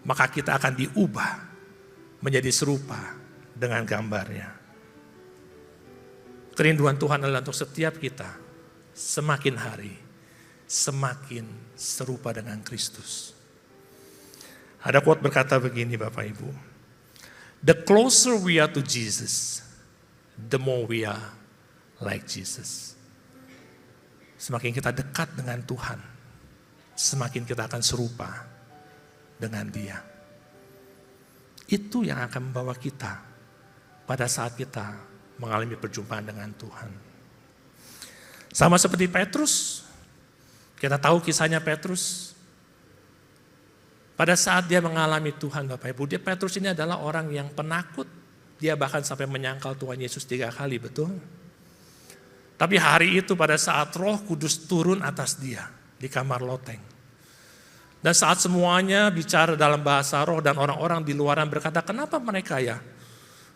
maka kita akan diubah menjadi serupa dengan gambarnya. Kerinduan Tuhan adalah untuk setiap kita semakin hari semakin serupa dengan Kristus. Ada quote berkata begini Bapak Ibu. The closer we are to Jesus, the more we are like Jesus. Semakin kita dekat dengan Tuhan, semakin kita akan serupa dengan Dia. Itu yang akan membawa kita pada saat kita mengalami perjumpaan dengan Tuhan. Sama seperti Petrus, kita tahu kisahnya Petrus. Pada saat dia mengalami Tuhan Bapak Ibu, Petrus ini adalah orang yang penakut. Dia bahkan sampai menyangkal Tuhan Yesus 3 kali, betul? Tapi hari itu pada saat Roh Kudus turun atas dia di kamar loteng. Dan saat semuanya bicara dalam bahasa roh dan orang-orang di luaran berkata, kenapa mereka ya?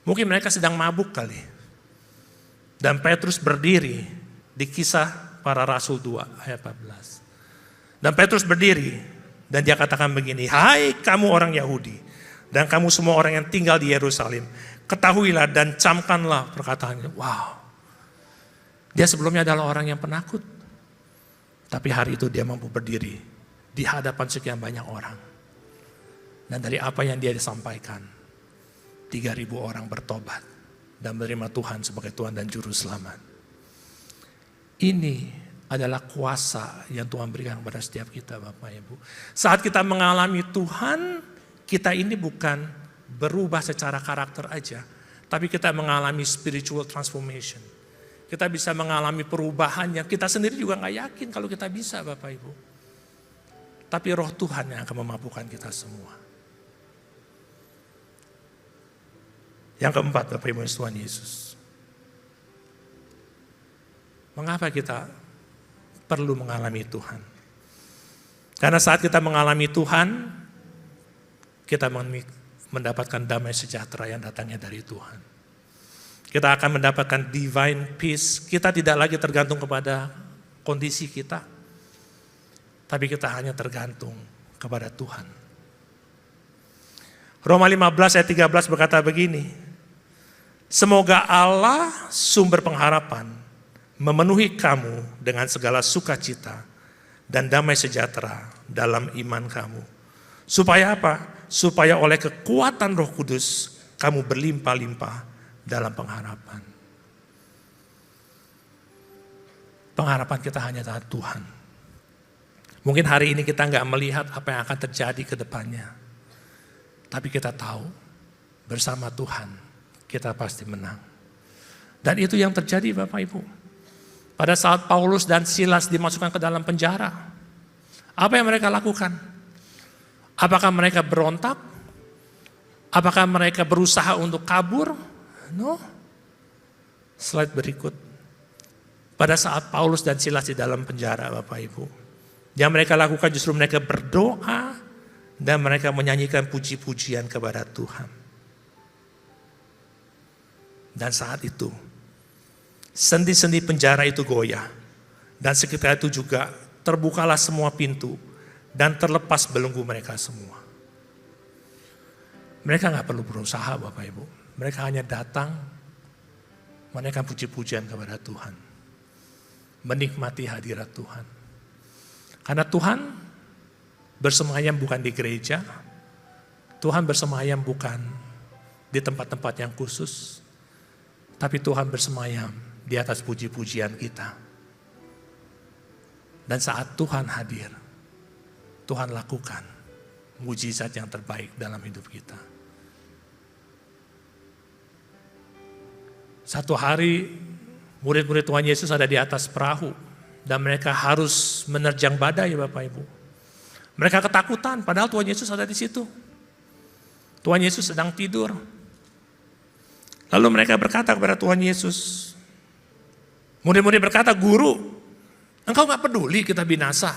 Mungkin mereka sedang mabuk kali. Dan Petrus berdiri di Kisah Para Rasul 2 ayat 14. Dan Petrus berdiri dan dia katakan begini, hai kamu orang Yahudi dan kamu semua orang yang tinggal di Yerusalem, ketahuilah dan camkanlah perkataannya. Wow. Dia sebelumnya adalah orang yang penakut. Tapi hari itu dia mampu berdiri di hadapan sekian banyak orang. Dan dari apa yang dia disampaikan, 3.000 orang bertobat dan menerima Tuhan sebagai Tuhan dan Juru Selamat. Ini adalah kuasa yang Tuhan berikan kepada setiap kita Bapak Ibu. Saat kita mengalami Tuhan, kita ini bukan berubah secara karakter aja, tapi kita mengalami spiritual transformation. Kita bisa mengalami perubahan yang kita sendiri juga gak yakin kalau kita bisa Bapak Ibu. Tapi Roh Tuhan yang akan memampukan kita semua. Yang keempat Bapak Ibu Tuhan Yesus. Mengapa kita perlu mengalami Tuhan? Karena saat kita mengalami Tuhan, kita mendapatkan damai sejahtera yang datangnya dari Tuhan. Kita akan mendapatkan divine peace. Kita tidak lagi tergantung kepada kondisi kita. Tapi kita hanya tergantung kepada Tuhan. Roma 15 ayat 13 berkata begini. Semoga Allah sumber pengharapan memenuhi kamu dengan segala sukacita dan damai sejahtera dalam iman kamu. Supaya apa? Supaya oleh kekuatan Roh Kudus kamu berlimpah-limpah dalam pengharapan. Pengharapan kita hanya dari Tuhan. Mungkin hari ini kita nggak melihat apa yang akan terjadi ke depannya. Tapi kita tahu bersama Tuhan kita pasti menang. Dan itu yang terjadi Bapak Ibu. Pada saat Paulus dan Silas dimasukkan ke dalam penjara, apa yang mereka lakukan? Apakah mereka berontak? Apakah mereka berusaha untuk kabur? No. Slide berikut. Pada saat Paulus dan Silas di dalam penjara Bapak Ibu, yang mereka lakukan justru mereka berdoa dan mereka menyanyikan puji-pujian kepada Tuhan. Dan saat itu, sendi-sendi penjara itu goyah. Dan sekitar itu juga terbukalah semua pintu dan terlepas belenggu mereka semua. Mereka gak perlu berusaha Bapak Ibu. Mereka hanya datang menaikkan puji-pujian kepada Tuhan. menikmati hadirat Tuhan. Karena Tuhan bersemayam bukan di gereja, Tuhan bersemayam bukan di tempat-tempat yang khusus, tapi Tuhan bersemayam di atas puji-pujian kita. Dan saat Tuhan hadir, Tuhan lakukan mujizat yang terbaik dalam hidup kita. Satu hari murid-murid Tuhan Yesus ada di atas perahu dan mereka harus menerjang badai, Bapak Ibu. Mereka ketakutan padahal Tuhan Yesus ada di situ. Tuhan Yesus sedang tidur. Lalu mereka berkata kepada Tuhan Yesus, murid-murid berkata, "Guru, engkau gak peduli kita binasa?"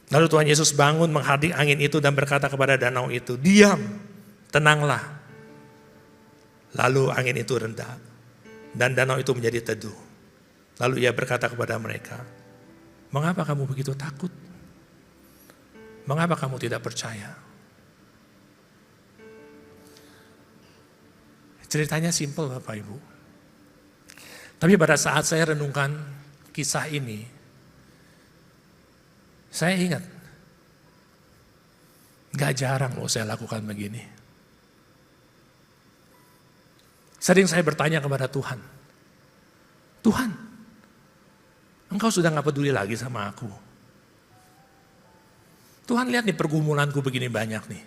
Lalu Tuhan Yesus bangun menghadik angin itu dan berkata kepada danau itu, "Diam, tenanglah." Lalu angin itu reda dan danau itu menjadi teduh. Lalu ia berkata kepada mereka, "Mengapa kamu begitu takut? Mengapa kamu tidak percaya?" Ceritanya simpel Bapak Ibu. Tapi pada saat saya renungkan kisah ini, saya ingat, gak jarang loh saya lakukan begini. Sering saya bertanya kepada Tuhan, "Tuhan, Engkau sudah gak peduli lagi sama aku. Tuhan, lihat nih pergumulanku begini banyak nih.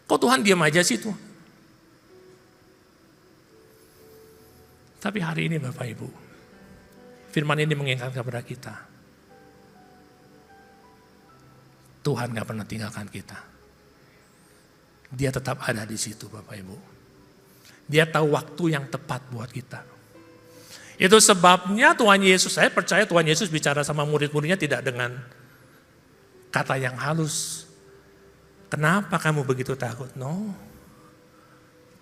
Kok Tuhan diam aja sih Tuhan?" Tapi hari ini Bapak Ibu, firman ini mengingatkan kepada kita, Tuhan gak pernah tinggalkan kita. Dia tetap ada di situ Bapak Ibu. Dia tahu waktu yang tepat buat kita. Itu sebabnya Tuhan Yesus, saya percaya Tuhan Yesus bicara sama murid-muridnya tidak dengan kata yang halus. "Kenapa kamu begitu takut?" No.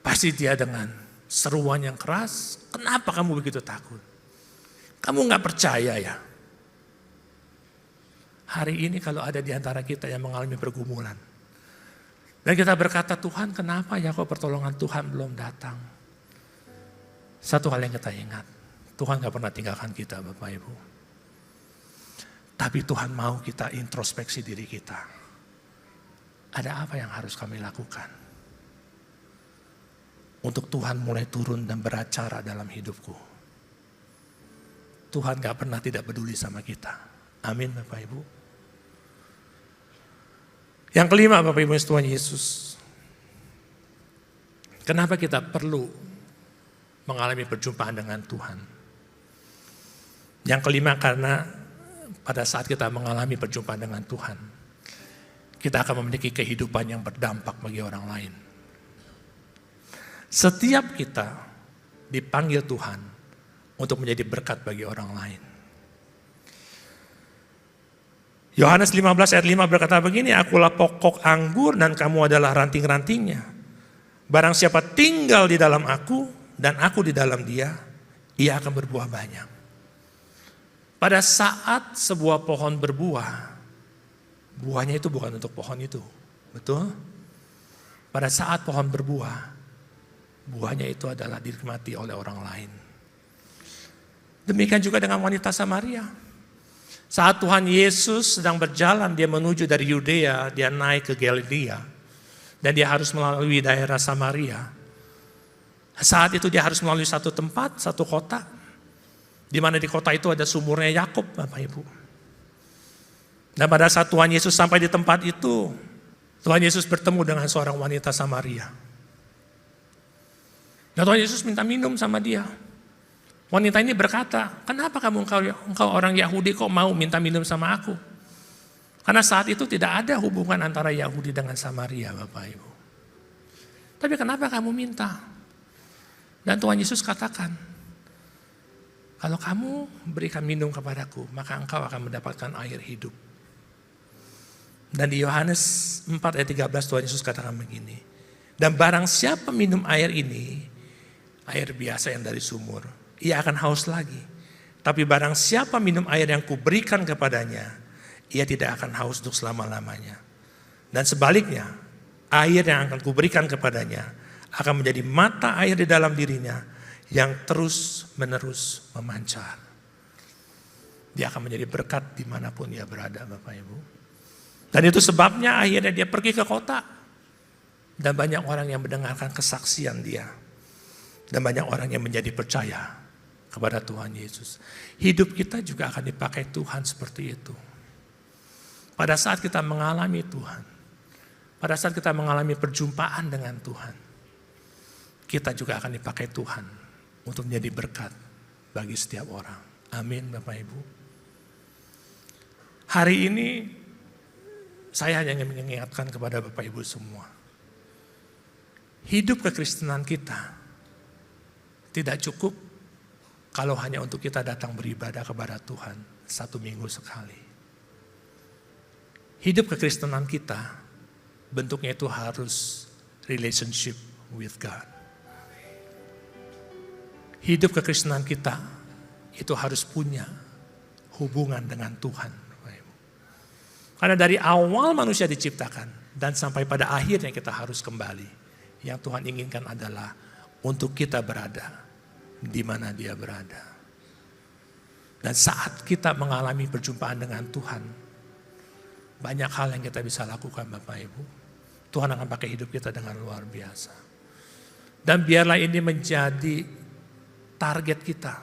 Pasti dia dengan seruan yang keras, "Kenapa kamu begitu takut? Kamu gak percaya ya?" Hari ini kalau ada di antara kita yang mengalami pergumulan, dan kita berkata, "Tuhan, kenapa ya kok pertolongan Tuhan belum datang?" Satu hal yang kita ingat, Tuhan gak pernah tinggalkan kita Bapak Ibu. Tapi Tuhan mau kita introspeksi diri kita. Ada apa yang harus kami lakukan untuk Tuhan mulai turun dan beracara dalam hidupku? Tuhan gak pernah tidak peduli sama kita. Amin Bapak Ibu. Yang kelima Bapak Ibu Tuhan Yesus, kenapa kita perlu mengalami perjumpaan dengan Tuhan? Yang kelima, karena pada saat kita mengalami perjumpaan dengan Tuhan, kita akan memiliki kehidupan yang berdampak bagi orang lain. Setiap kita dipanggil Tuhan untuk menjadi berkat bagi orang lain. Yohanes 15 ayat 5 berkata begini, "Akulah pokok anggur dan kamu adalah ranting-rantingnya. Barang siapa tinggal di dalam aku dan aku di dalam dia, ia akan berbuah banyak." Pada saat sebuah pohon berbuah, buahnya itu bukan untuk pohon itu. Betul? Pada saat pohon berbuah, buahnya itu adalah dinikmati oleh orang lain. Demikian juga dengan wanita Samaria. Saat Tuhan Yesus sedang berjalan, dia menuju dari Yudea, dia naik ke Galilea, dan dia harus melalui daerah Samaria. Saat itu dia harus melalui satu tempat, satu kota, di mana di kota itu ada sumurnya Yakub, Bapak Ibu. Dan pada saat Tuhan Yesus sampai di tempat itu, Tuhan Yesus bertemu dengan seorang wanita Samaria. Dan Tuhan Yesus minta minum sama dia. Wanita ini berkata, "Kenapa kamu engkau orang Yahudi kok mau minta minum sama aku?" Karena saat itu tidak ada hubungan antara Yahudi dengan Samaria, Bapak Ibu. Tapi kenapa kamu minta? Dan Tuhan Yesus katakan, "Kalau kamu berikan minum kepadaku, maka engkau akan mendapatkan air hidup." Dan di Yohanes 4 ayat 13 Tuhan Yesus katakan begini, "Dan barang siapa minum air ini, air biasa yang dari sumur, ia akan haus lagi. Tapi barang siapa minum air yang kuberikan kepadanya, ia tidak akan haus untuk selama-lamanya. Dan sebaliknya, air yang akan kuberikan kepadanya akan menjadi mata air di dalam dirinya, yang terus menerus memancar. Dia akan menjadi berkat dimanapun dia berada, Bapak Ibu. Dan itu sebabnya akhirnya dia pergi ke kota. Dan banyak orang yang mendengarkan kesaksian dia. Dan banyak orang yang menjadi percaya kepada Tuhan Yesus. Hidup kita juga akan dipakai Tuhan seperti itu. Pada saat kita mengalami Tuhan, pada saat kita mengalami perjumpaan dengan Tuhan, kita juga akan dipakai Tuhan untuk menjadi berkat bagi setiap orang. Amin, Bapak Ibu. Hari ini saya hanya ingin mengingatkan kepada Bapak Ibu semua. Hidup kekristenan kita tidak cukup kalau hanya untuk kita datang beribadah kepada Tuhan 1 minggu sekali. Hidup kekristenan kita bentuknya itu harus relationship with God. Hidup kekristenan kita itu harus punya hubungan dengan Tuhan. Karena dari awal manusia diciptakan dan sampai pada akhirnya kita harus kembali. Yang Tuhan inginkan adalah untuk kita berada di mana Dia berada. Dan saat kita mengalami perjumpaan dengan Tuhan, banyak hal yang kita bisa lakukan, Bapak Ibu. Tuhan akan pakai hidup kita dengan luar biasa. Dan biarlah ini menjadi target kita.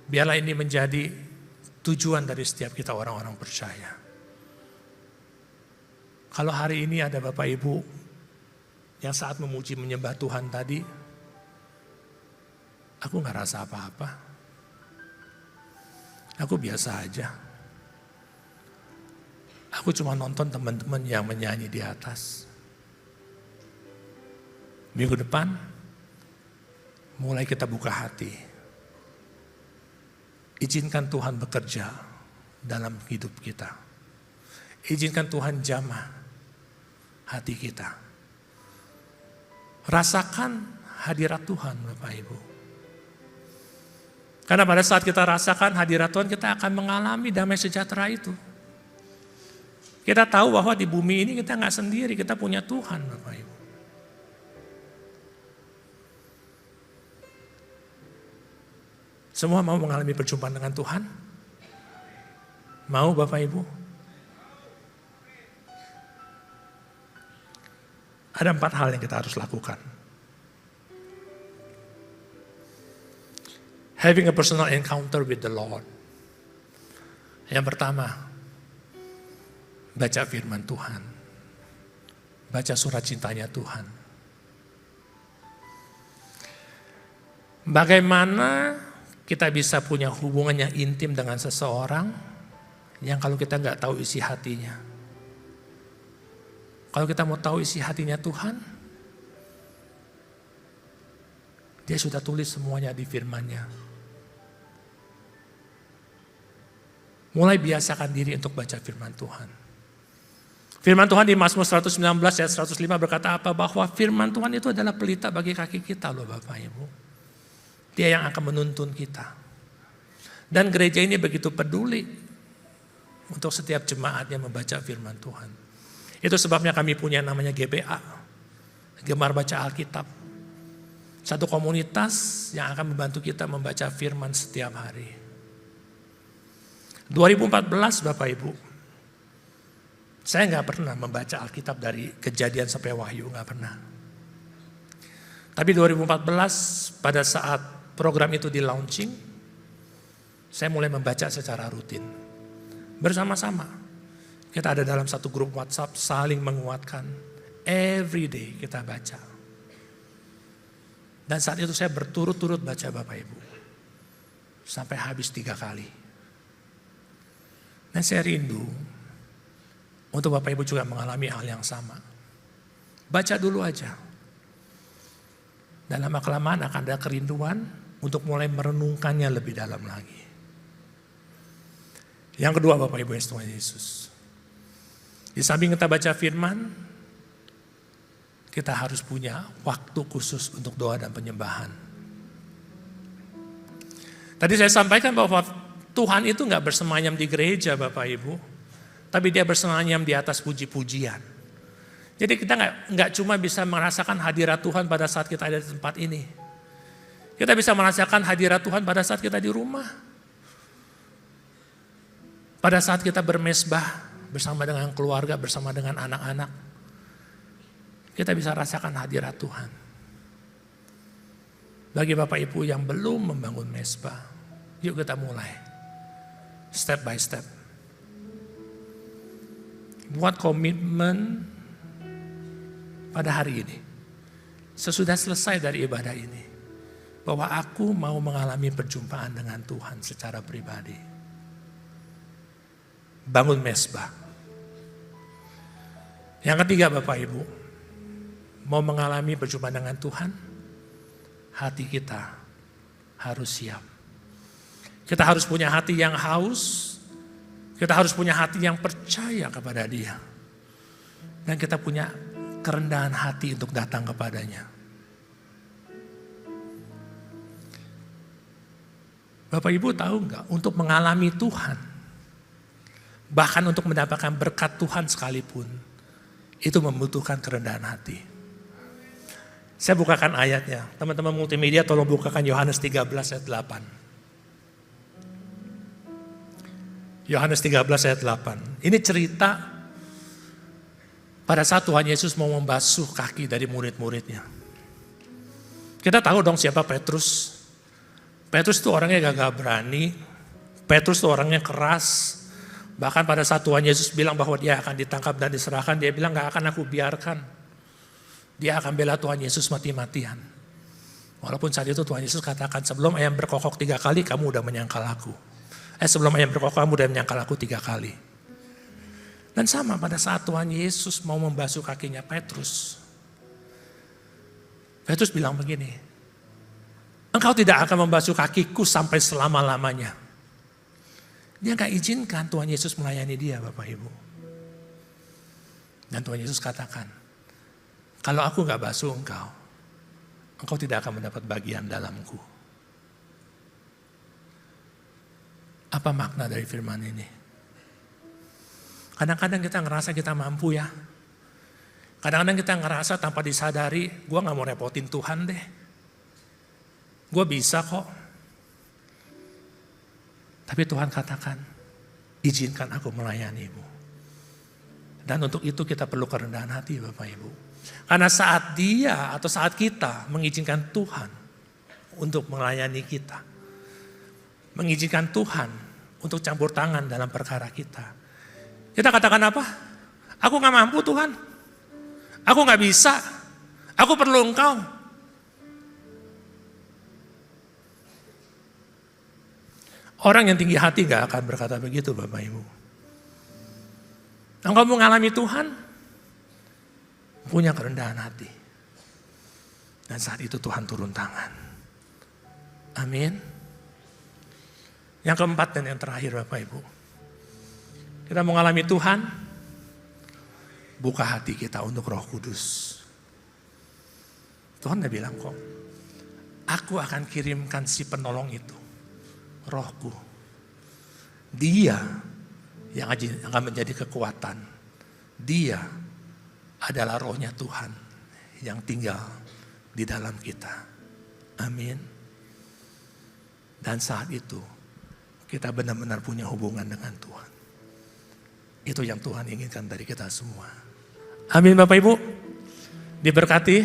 Biarlah ini menjadi tujuan dari setiap kita orang-orang percaya. Kalau hari ini ada Bapak Ibu yang saat memuji menyembah Tuhan tadi, aku gak rasa apa-apa. Aku biasa aja. Aku cuma nonton teman-teman yang menyanyi di atas. Minggu depan, mulai kita buka hati. Izinkan Tuhan bekerja dalam hidup kita. Izinkan Tuhan jamah hati kita. Rasakan hadirat Tuhan, Bapak Ibu. Karena pada saat kita rasakan hadirat Tuhan, kita akan mengalami damai sejahtera itu. Kita tahu bahwa di bumi ini kita nggak sendiri, kita punya Tuhan, Bapak Ibu. Semua mau mengalami perjumpaan dengan Tuhan? Mau Bapak Ibu? Ada 4 hal yang kita harus lakukan. Having a personal encounter with the Lord. Yang pertama, baca firman Tuhan. Baca surat cintanya Tuhan. Bagaimana kita bisa punya hubungan yang intim dengan seseorang yang kalau kita nggak tahu isi hatinya. Kalau kita mau tahu isi hatinya Tuhan, Dia sudah tulis semuanya di firman-Nya. Mulai biasakan diri untuk baca firman Tuhan. Firman Tuhan di Mazmur 119 ayat 105 berkata apa? Bahwa firman Tuhan itu adalah pelita bagi kaki kita loh Bapak Ibu. Dia yang akan menuntun kita. Dan gereja ini begitu peduli untuk setiap jemaatnya membaca firman Tuhan. Itu sebabnya kami punya namanya GBA, Gemar Baca Alkitab. Satu komunitas yang akan membantu kita membaca firman setiap hari. 2014 Bapak Ibu, saya gak pernah membaca Alkitab dari Kejadian sampai Wahyu, gak pernah. Tapi 2014 pada saat program itu di launching, saya mulai membaca secara rutin. Bersama-sama. Kita ada dalam satu grup WhatsApp saling menguatkan. Every day kita baca. Dan saat itu saya berturut-turut baca Bapak Ibu. Sampai habis 3 kali. Dan saya rindu untuk Bapak Ibu juga mengalami hal yang sama. Baca dulu aja. Dan lama-kelamaan akan ada kerinduan untuk mulai merenungkannya lebih dalam lagi. Yang kedua Bapak Ibu yang Tuhan Yesus. Di samping kita baca firman, kita harus punya waktu khusus untuk doa dan penyembahan. Tadi saya sampaikan bahwa Tuhan itu gak bersemayam di gereja Bapak Ibu, tapi Dia bersemayam di atas puji-pujian. Jadi kita nggak cuma bisa merasakan hadirat Tuhan pada saat kita ada di tempat ini. Kita bisa merasakan hadirat Tuhan pada saat kita di rumah. Pada saat kita bermesbah bersama dengan keluarga, bersama dengan anak-anak. Kita bisa rasakan hadirat Tuhan. Bagi Bapak Ibu yang belum membangun mesbah, yuk kita mulai. Step by step. Buat komitmen pada hari ini. Sesudah selesai dari ibadah ini. Bahwa aku mau mengalami perjumpaan dengan Tuhan secara pribadi. Bangun mesbah. Yang ketiga Bapak Ibu, mau mengalami perjumpaan dengan Tuhan, hati kita harus siap. Kita harus punya hati yang haus, kita harus punya hati yang percaya kepada Dia. Dan kita punya kerendahan hati untuk datang kepadanya. Bapak Ibu tahu nggak, untuk mengalami Tuhan, bahkan untuk mendapatkan berkat Tuhan sekalipun, itu membutuhkan kerendahan hati. Saya bukakan ayatnya. Teman-teman multimedia tolong bukakan Yohanes 13 ayat 8. Yohanes 13 ayat 8. Ini cerita pada saat Tuhan Yesus mau membasuh kaki dari murid-muridnya. Kita tahu dong siapa Petrus. Petrus itu orangnya gagah berani, Petrus itu orangnya keras. Bahkan pada saat Tuhan Yesus bilang bahwa dia akan ditangkap dan diserahkan, dia bilang gak akan aku biarkan. Dia akan bela Tuhan Yesus mati-matian. Walaupun saat itu Tuhan Yesus katakan, sebelum ayam berkokok 3 kali kamu udah menyangkal aku. Sebelum ayam berkokok kamu udah menyangkal aku 3 kali. Dan sama pada saat Tuhan Yesus mau membasuh kakinya Petrus. Petrus bilang begini, engkau tidak akan membasuh kakiku sampai selama-lamanya. Dia gak izinkan Tuhan Yesus melayani dia Bapak Ibu. Dan Tuhan Yesus katakan, kalau aku gak basuh engkau tidak akan mendapat bagian dalamku. Apa makna dari firman ini? Kadang-kadang kita ngerasa kita mampu ya. Kadang-kadang kita ngerasa tanpa disadari, gue gak mau repotin Tuhan deh. Gue bisa kok. Tapi Tuhan katakan, izinkan aku melayanimu. Dan untuk itu kita perlu kerendahan hati Bapak Ibu. Karena saat dia atau saat kita mengizinkan Tuhan untuk melayani kita. Mengizinkan Tuhan untuk campur tangan dalam perkara kita. Kita katakan apa? Aku gak mampu Tuhan. Aku gak bisa. Aku perlu Engkau. Orang yang tinggi hati gak akan berkata begitu Bapak Ibu. Engkau mengalami Tuhan, punya kerendahan hati. Dan saat itu Tuhan turun tangan. Amin. Yang keempat dan yang terakhir Bapak Ibu. Kita mengalami Tuhan, buka hati kita untuk Roh Kudus. Tuhan udah bilang kok, aku akan kirimkan si penolong itu. Rohku. Dia yang akan menjadi kekuatan. Dia adalah rohnya Tuhan yang tinggal di dalam kita. Amin. Dan saat itu kita benar-benar punya hubungan dengan Tuhan. Itu yang Tuhan inginkan dari kita semua. Amin Bapak Ibu. Diberkati.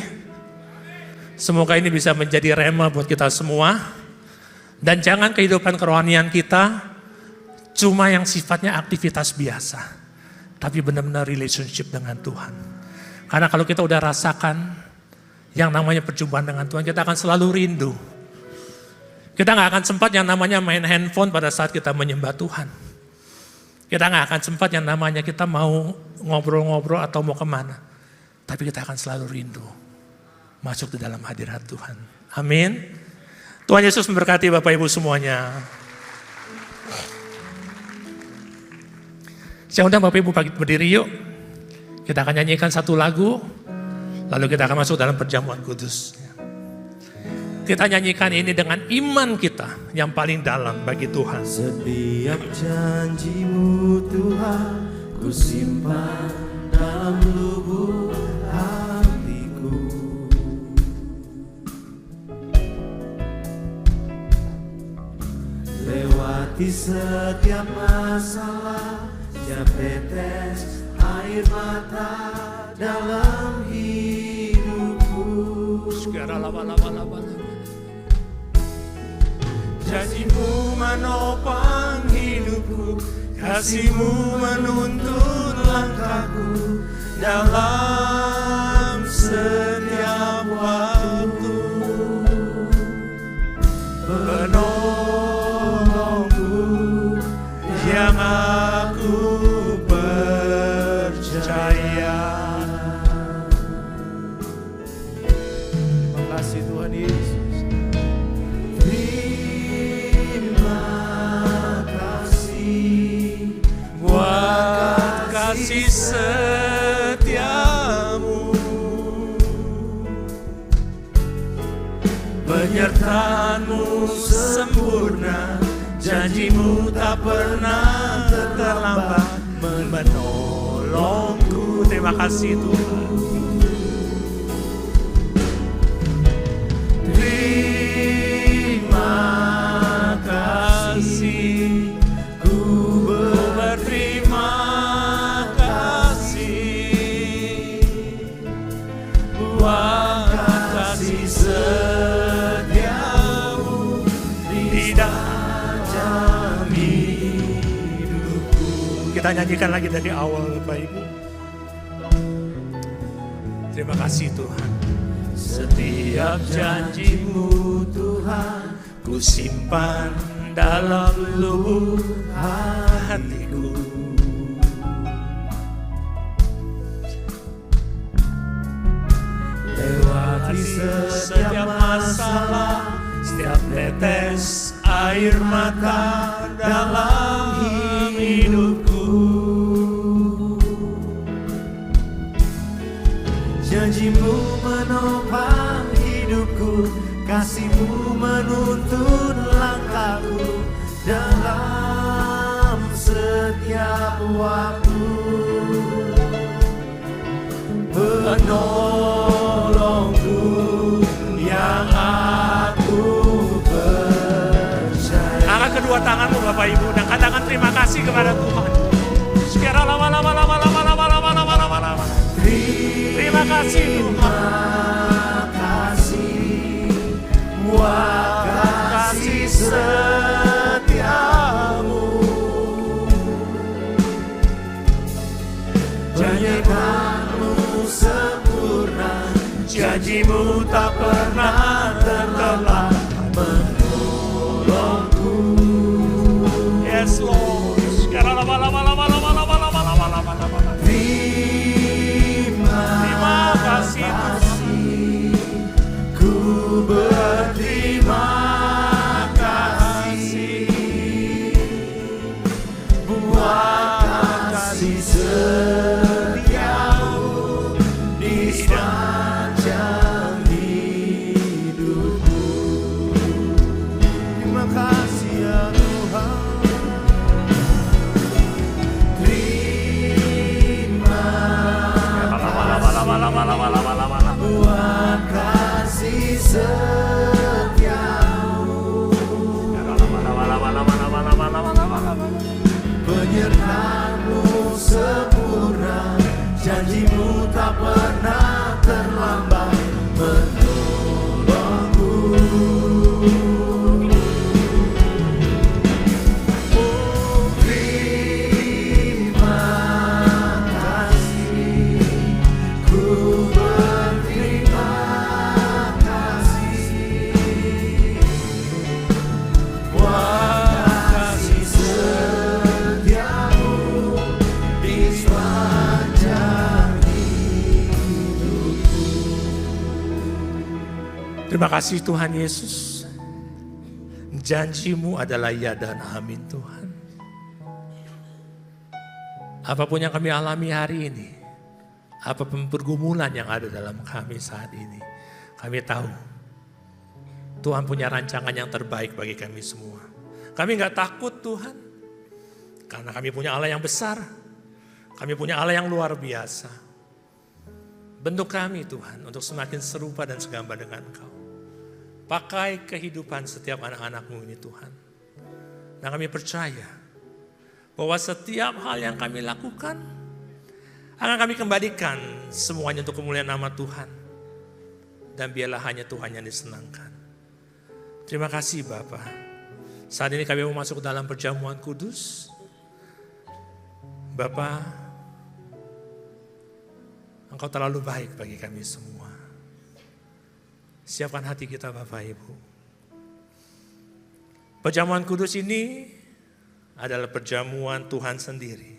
Semoga ini bisa menjadi rema buat kita semua. Dan jangan kehidupan kerohanian kita cuma yang sifatnya aktivitas biasa. Tapi benar-benar relationship dengan Tuhan. Karena kalau kita udah rasakan yang namanya perjumpaan dengan Tuhan, kita akan selalu rindu. Kita gak akan sempat yang namanya main handphone pada saat kita menyembah Tuhan. Kita gak akan sempat yang namanya kita mau ngobrol-ngobrol atau mau kemana. Tapi kita akan selalu rindu masuk di dalam hadirat Tuhan. Amin. Tuhan Yesus memberkati Bapak Ibu semuanya. Saya undang Bapak Ibu berdiri yuk. Kita akan nyanyikan satu lagu. Lalu kita akan masuk dalam perjamuan kudus. Kita nyanyikan ini dengan iman kita yang paling dalam bagi Tuhan. Setiap janji-Mu Tuhan, ku simpan dalam lubuk hatiku. Melewati setiap masalah, setiap tetes air mata dalam hidupku. Janjimu menopang hidupku, kasihmu menuntun langkahku dalam setiap waktu. Penolongku yang aku percaya. Terima kasih Tuhan Yesus. Terima kasih buat kasih setiamu, penyertaanmu sempurna, janjimu tak pernah terlambat menolongku. Terima kasih Tuhan. Terima kasih, ku berterima kasih buat kasih setiamu di dalam hidupku. Kita nyanyikan lagi dari awal Bapak Ibu. Terima kasih Tuhan. Setiap janjimu Tuhan, ku simpan dalam lubuk hatiku. Lewati setiap masalah, setiap tetes air mata dalam hidupku. Janjimu menopang hidupku, kasihmu menuntun langkahku dalam setiap waktu. Penolongku yang aku percaya. Angkat kedua tanganmu Bapak Ibu dan katakan terima kasih kepada Tuhan. Sekarang lama-lama. Terima kasih Tuhan. Terima kasih buat kasih setiamu, penyertaanmu sempurna, janjimu tak pernah terlambat menolongku. Yes Lord. Sekarang lama-lama. Terima kasih, ku berterima kasih buat kasih setiamu di sepanjang hidupku. Terima kasih ya Tuhan. Buat kasih setiamu, penyertaanmu sempurna, janjimu tak pernah terlambat menolongku. Terima kasih, ku berterima kasih buat kasih setiamu di sepanjang hidupku. Terima kasih Tuhan Yesus. Janjimu adalah ya dan amin Tuhan. Apapun yang kami alami hari ini, apapun pergumulan yang ada dalam kami saat ini, kami tahu Tuhan punya rancangan yang terbaik bagi kami semua. Kami gak takut Tuhan, karena kami punya Allah yang besar, kami punya Allah yang luar biasa. Bentuk kami Tuhan untuk semakin serupa dan segambar dengan Engkau. Pakai kehidupan setiap anak-anak-Mu ini Tuhan. Dan kami percaya bahwa setiap hal yang kami lakukan akan kami kembalikan semuanya untuk kemuliaan nama Tuhan. Dan biarlah hanya Tuhan yang disenangkan. Terima kasih Bapa. Saat ini kami mau masuk ke dalam perjamuan kudus. Bapa, Engkau terlalu baik bagi kami semua. Siapkan hati kita Bapak Ibu. Perjamuan kudus ini adalah perjamuan Tuhan sendiri.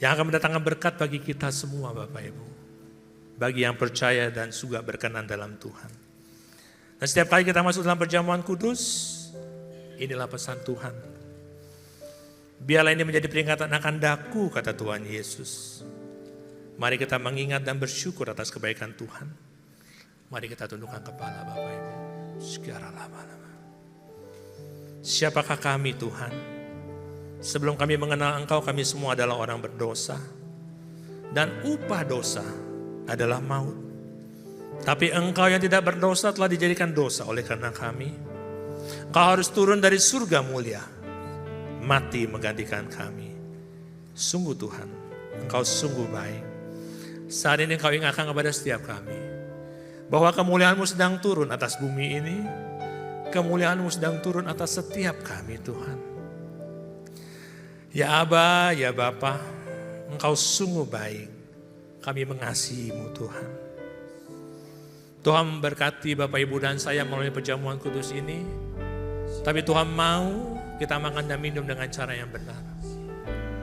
Yang akan mendatangkan berkat bagi kita semua Bapak Ibu. Bagi yang percaya dan juga berkenan dalam Tuhan. Dan setiap kali kita masuk dalam perjamuan kudus, inilah pesan Tuhan. Biarlah ini menjadi peringatan akan daku, kata Tuhan Yesus. Mari kita mengingat dan bersyukur atas kebaikan Tuhan. Mari kita tundukkan kepala Bapak Ibu. Sekarang lama-lama. Siapakah kami Tuhan? Sebelum kami mengenal Engkau, kami semua adalah orang berdosa. Dan upah dosa adalah maut. Tapi Engkau yang tidak berdosa telah dijadikan dosa oleh karena kami. Engkau harus turun dari surga mulia, mati menggantikan kami. Sungguh Tuhan, Engkau sungguh baik. Saat ini Engkau ingatkan kepada setiap kami bahwa kemuliaan-Mu sedang turun atas bumi ini. Kemuliaan-Mu sedang turun atas setiap kami Tuhan. Ya Aba, ya Bapa, Engkau sungguh baik. Kami mengasihi-Mu Tuhan. Tuhan memberkati Bapak Ibu dan saya melalui perjamuan kudus ini. Tapi Tuhan mau kita makan dan minum dengan cara yang benar.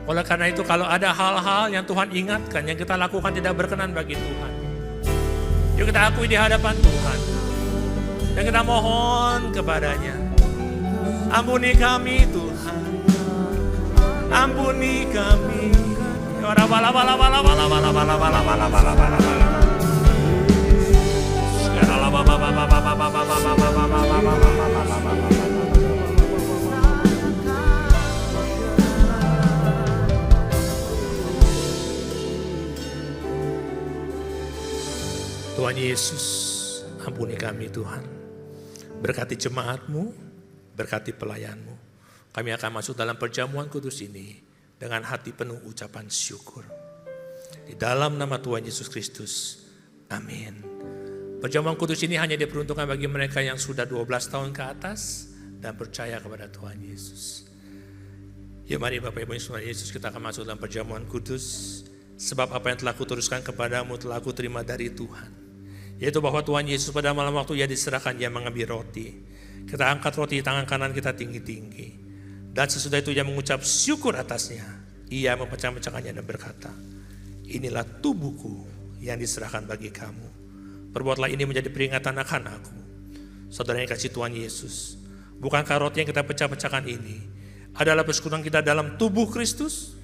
Oleh karena itu kalau ada hal-hal yang Tuhan ingatkan, yang kita lakukan tidak berkenan bagi Tuhan, yuk kita akui di hadapan Tuhan. Dan kita mohon kepadanya, ampuni kami Tuhan, ampuni kami. Tuhan Yesus, ampuni kami Tuhan. Berkati jemaat-Mu, berkati pelayan-Mu. Kami akan masuk dalam perjamuan kudus ini dengan hati penuh ucapan syukur. Di dalam nama Tuhan Yesus Kristus, amin. Perjamuan kudus ini hanya diperuntukkan bagi mereka yang sudah 12 tahun ke atas dan percaya kepada Tuhan Yesus. Ya mari Bapak Ibu Tuhan Yesus, kita akan masuk dalam perjamuan kudus. Sebab apa yang telah kuteruskan kepadamu telah aku terima dari Tuhan. Yaitu bahwa Tuhan Yesus pada malam waktu Ia diserahkan, Ia mengambil roti. Kita angkat roti di tangan kanan kita tinggi-tinggi. Dan sesudah itu Ia mengucap syukur atasnya. Ia memecah-mecahkannya dan berkata, inilah tubuhku yang diserahkan bagi kamu. Perbuatlah ini menjadi peringatan akan aku. Saudara yang kasih Tuhan Yesus, bukankah roti yang kita pecah-pecahkan ini adalah persekutuan kita dalam tubuh Kristus?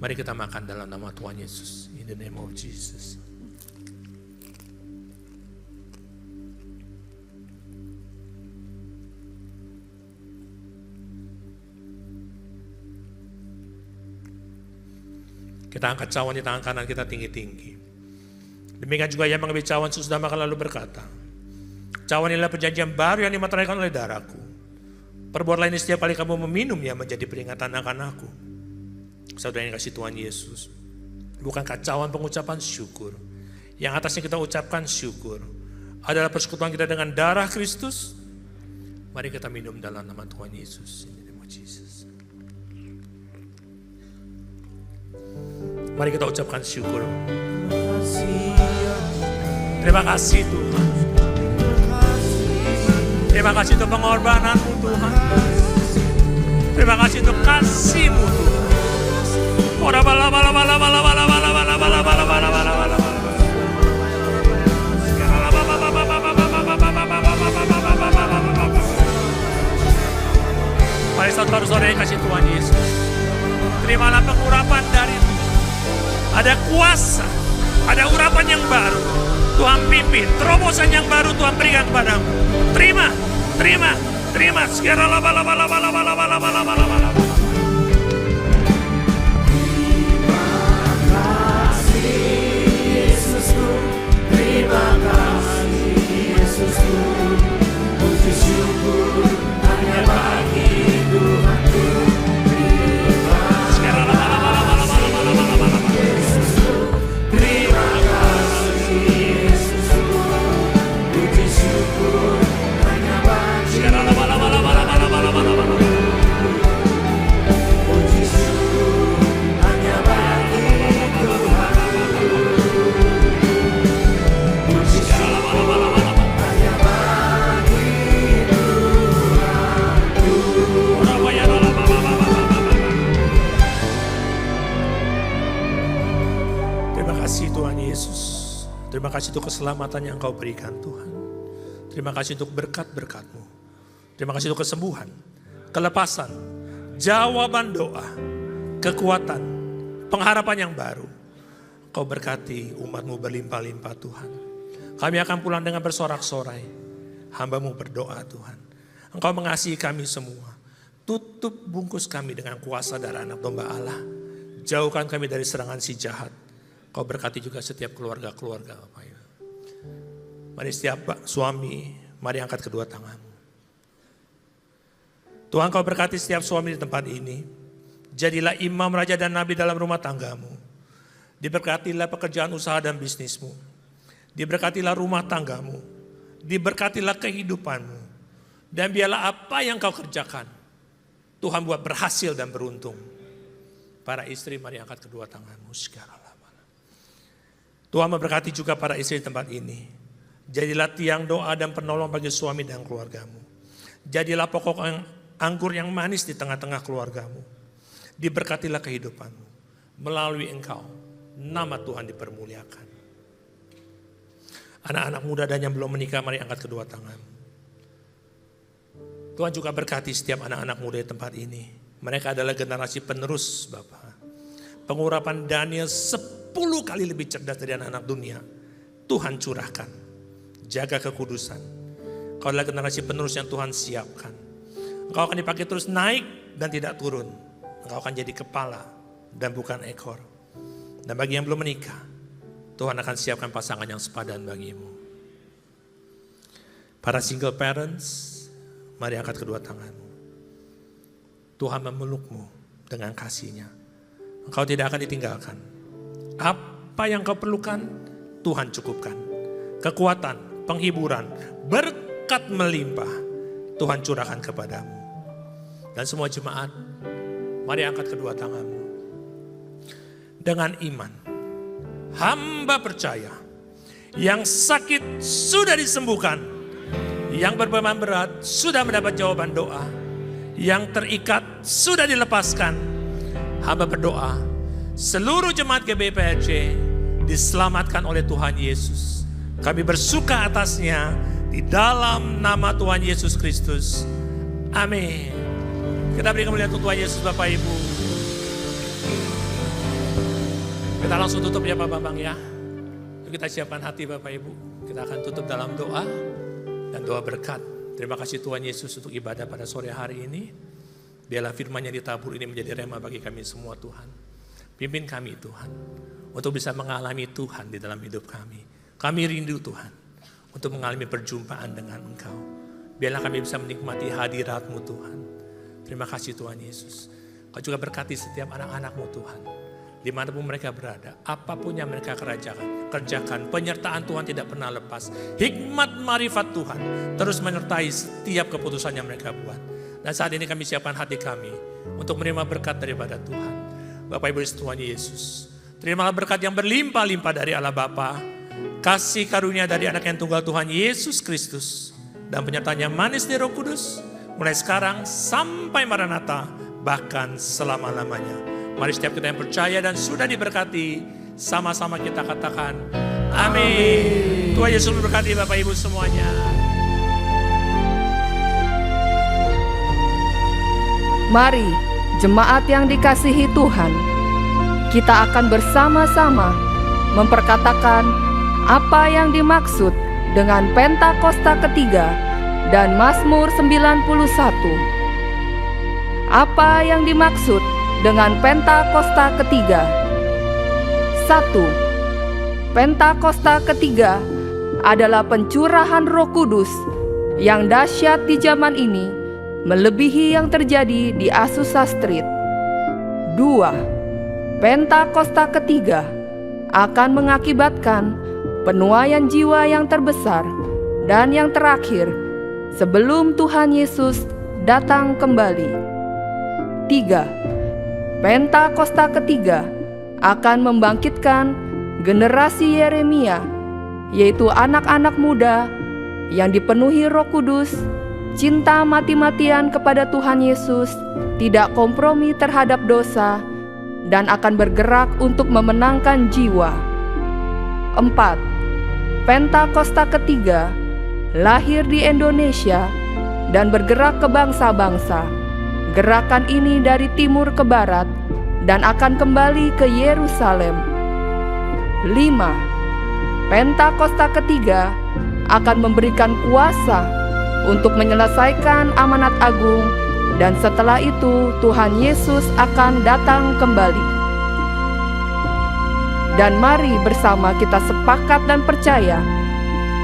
Mari kita makan dalam nama Tuhan Yesus. In the name of Jesus. Kita angkat cawan di tangan kanan kita tinggi-tinggi. Demikian juga Ia mengambil cawan sesudah makan lalu berkata, cawan inilah perjanjian baru yang dimateraikan oleh darahku. Perbuatlah ini setiap kali kamu meminumnya menjadi peringatan akan aku. Saudara yang kasih Tuhan Yesus, bukankah cawan pengucapan syukur yang atasnya kita ucapkan syukur adalah persekutuan kita dengan darah Kristus? Mari kita minum dalam nama Tuhan Yesus. In the name of Jesus. Mari kita ucapkan syukur. Terima kasih Tuhan. Terima kasih untuk pengorbanan-Mu Tuhan. Terima kasih untuk kasih-Mu Tuhan. Mari saudara-saudara yang kasih Tuhan Yesus, terimalah pengurapan dari Tuhan. Ada kuasa, ada urapan yang baru. Tuhan pimpin, terobosan yang baru Tuhan berikan kepadamu. Terima, terima, terima. Sekarang Terima kasih Yesusku, puji syukur hanya bagi Terima kasih untuk keselamatan yang Engkau berikan Tuhan. Terima kasih untuk berkat-berkat-Mu. Terima kasih untuk kesembuhan, kelepasan, jawaban doa, kekuatan, pengharapan yang baru. Engkau berkati umat-Mu berlimpah-limpah Tuhan. Kami akan pulang dengan bersorak-sorai. Hamba-Mu berdoa Tuhan. Engkau mengasihi kami semua. Tutup bungkus kami dengan kuasa darah anak domba Allah. Jauhkan kami dari serangan si jahat. Kau berkati juga setiap keluarga-keluarga Bapak Ibu. Mari setiap suami, mari angkat kedua tanganmu. Tuhan Kau berkati setiap suami di tempat ini. Jadilah imam, raja dan nabi dalam rumah tanggamu. Diberkatilah pekerjaan usaha dan bisnismu. Diberkatilah rumah tanggamu. Diberkatilah kehidupanmu. Dan biarlah apa yang Kau kerjakan, Tuhan buat berhasil dan beruntung. Para istri, mari angkat kedua tanganmu sekarang. Tuhan memberkati juga para istri di tempat ini. Jadilah tiang doa dan penolong bagi suami dan keluargamu. Jadilah pokok anggur yang manis di tengah-tengah keluargamu. Diberkatilah kehidupanmu. Melalui Engkau, nama Tuhan dipermuliakan. Anak-anak muda dan yang belum menikah, mari angkat kedua tangan. Tuhan juga berkati setiap anak-anak muda di tempat ini. Mereka adalah generasi penerus Bapa. Pengurapan Daniel 10 kali lebih cerdas dari anak-anak dunia. Tuhan curahkan. Jaga kekudusan. Kau adalah generasi penerus yang Tuhan siapkan. Engkau akan dipakai terus naik dan tidak turun. Engkau akan jadi kepala dan bukan ekor. Dan bagi yang belum menikah, Tuhan akan siapkan pasangan yang sepadan bagimu. Para single parents, mari angkat kedua tanganmu. Tuhan memelukmu dengan kasih-Nya. Engkau tidak akan ditinggalkan. Apa yang kau perlukan, Tuhan cukupkan. Kekuatan, penghiburan, berkat melimpah, Tuhan curahkan kepadamu. Dan semua jemaat, mari angkat kedua tanganmu. Dengan iman, hamba percaya, yang sakit sudah disembuhkan, yang berbeban berat sudah mendapat jawaban doa, yang terikat sudah dilepaskan. Hamba berdoa, seluruh jemaat GBI PRJ diselamatkan oleh Tuhan Yesus. Kami bersuka atasnya di dalam nama Tuhan Yesus Kristus. Amin. Kita beri kemuliaan untuk Tuhan Yesus Bapak Ibu. Kita langsung tutup ya Pak Bambang ya. Kita siapkan hati Bapak Ibu. Kita akan tutup dalam doa dan doa berkat. Terima kasih Tuhan Yesus untuk ibadah pada sore hari ini. Biarlah firman yang ditabur ini menjadi rema bagi kami semua Tuhan. Pimpin kami Tuhan, untuk bisa mengalami Tuhan di dalam hidup kami. Kami rindu Tuhan, untuk mengalami perjumpaan dengan Engkau. Biarlah kami bisa menikmati hadirat-Mu Tuhan. Terima kasih Tuhan Yesus. Kau juga berkati setiap anak-anak-Mu Tuhan. Dimanapun mereka berada, apapun yang mereka kerjakan, penyertaan Tuhan tidak pernah lepas. Hikmat marifat Tuhan terus menyertai setiap keputusan yang mereka buat. Dan saat ini kami siapkan hati kami untuk menerima berkat daripada Tuhan. Bapak Ibu Tuhan Yesus, terimalah berkat yang berlimpah-limpah dari Allah Bapa, kasih karunia dari anak yang tunggal Tuhan Yesus Kristus, dan penyertaan yang manis dari Roh Kudus, mulai sekarang sampai Maranatha, bahkan selama-lamanya. Mari setiap kita yang percaya dan sudah diberkati, sama-sama kita katakan, amin. Tuhan Yesus memberkati Bapak Ibu semuanya. Mari, jemaat yang dikasihi Tuhan, kita akan bersama-sama memperkatakan apa yang dimaksud dengan Pentakosta ketiga dan Mazmur 91. Apa yang dimaksud dengan Pentakosta ketiga? 1. Pentakosta ketiga adalah pencurahan Roh Kudus yang dahsyat di zaman ini, melebihi yang terjadi di Azusa Street. 2. Pentakosta ketiga akan mengakibatkan penuaian jiwa yang terbesar dan yang terakhir sebelum Tuhan Yesus datang kembali. 3. Pentakosta ketiga akan membangkitkan generasi Yeremia, yaitu anak-anak muda yang dipenuhi Roh Kudus, cinta mati-matian kepada Tuhan Yesus, tidak kompromi terhadap dosa, dan akan bergerak untuk memenangkan jiwa. 4. Pentakosta ketiga lahir di Indonesia dan bergerak ke bangsa-bangsa. Gerakan ini dari timur ke barat dan akan kembali ke Yerusalem. 5. Pentakosta ketiga akan memberikan kuasa untuk menyelesaikan amanat agung, dan setelah itu Tuhan Yesus akan datang kembali. Dan mari bersama kita sepakat dan percaya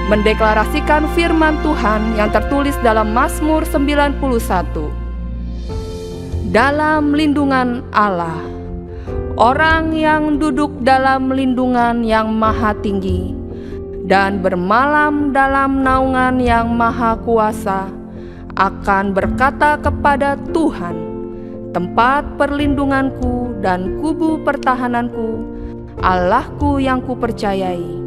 mendeklarasikan firman Tuhan yang tertulis dalam Mazmur 91. Dalam lindungan Allah, orang yang duduk dalam lindungan yang maha tinggi dan bermalam dalam naungan yang maha kuasa akan berkata kepada Tuhan, tempat perlindunganku dan kubu pertahananku, Allahku yang kupercayai.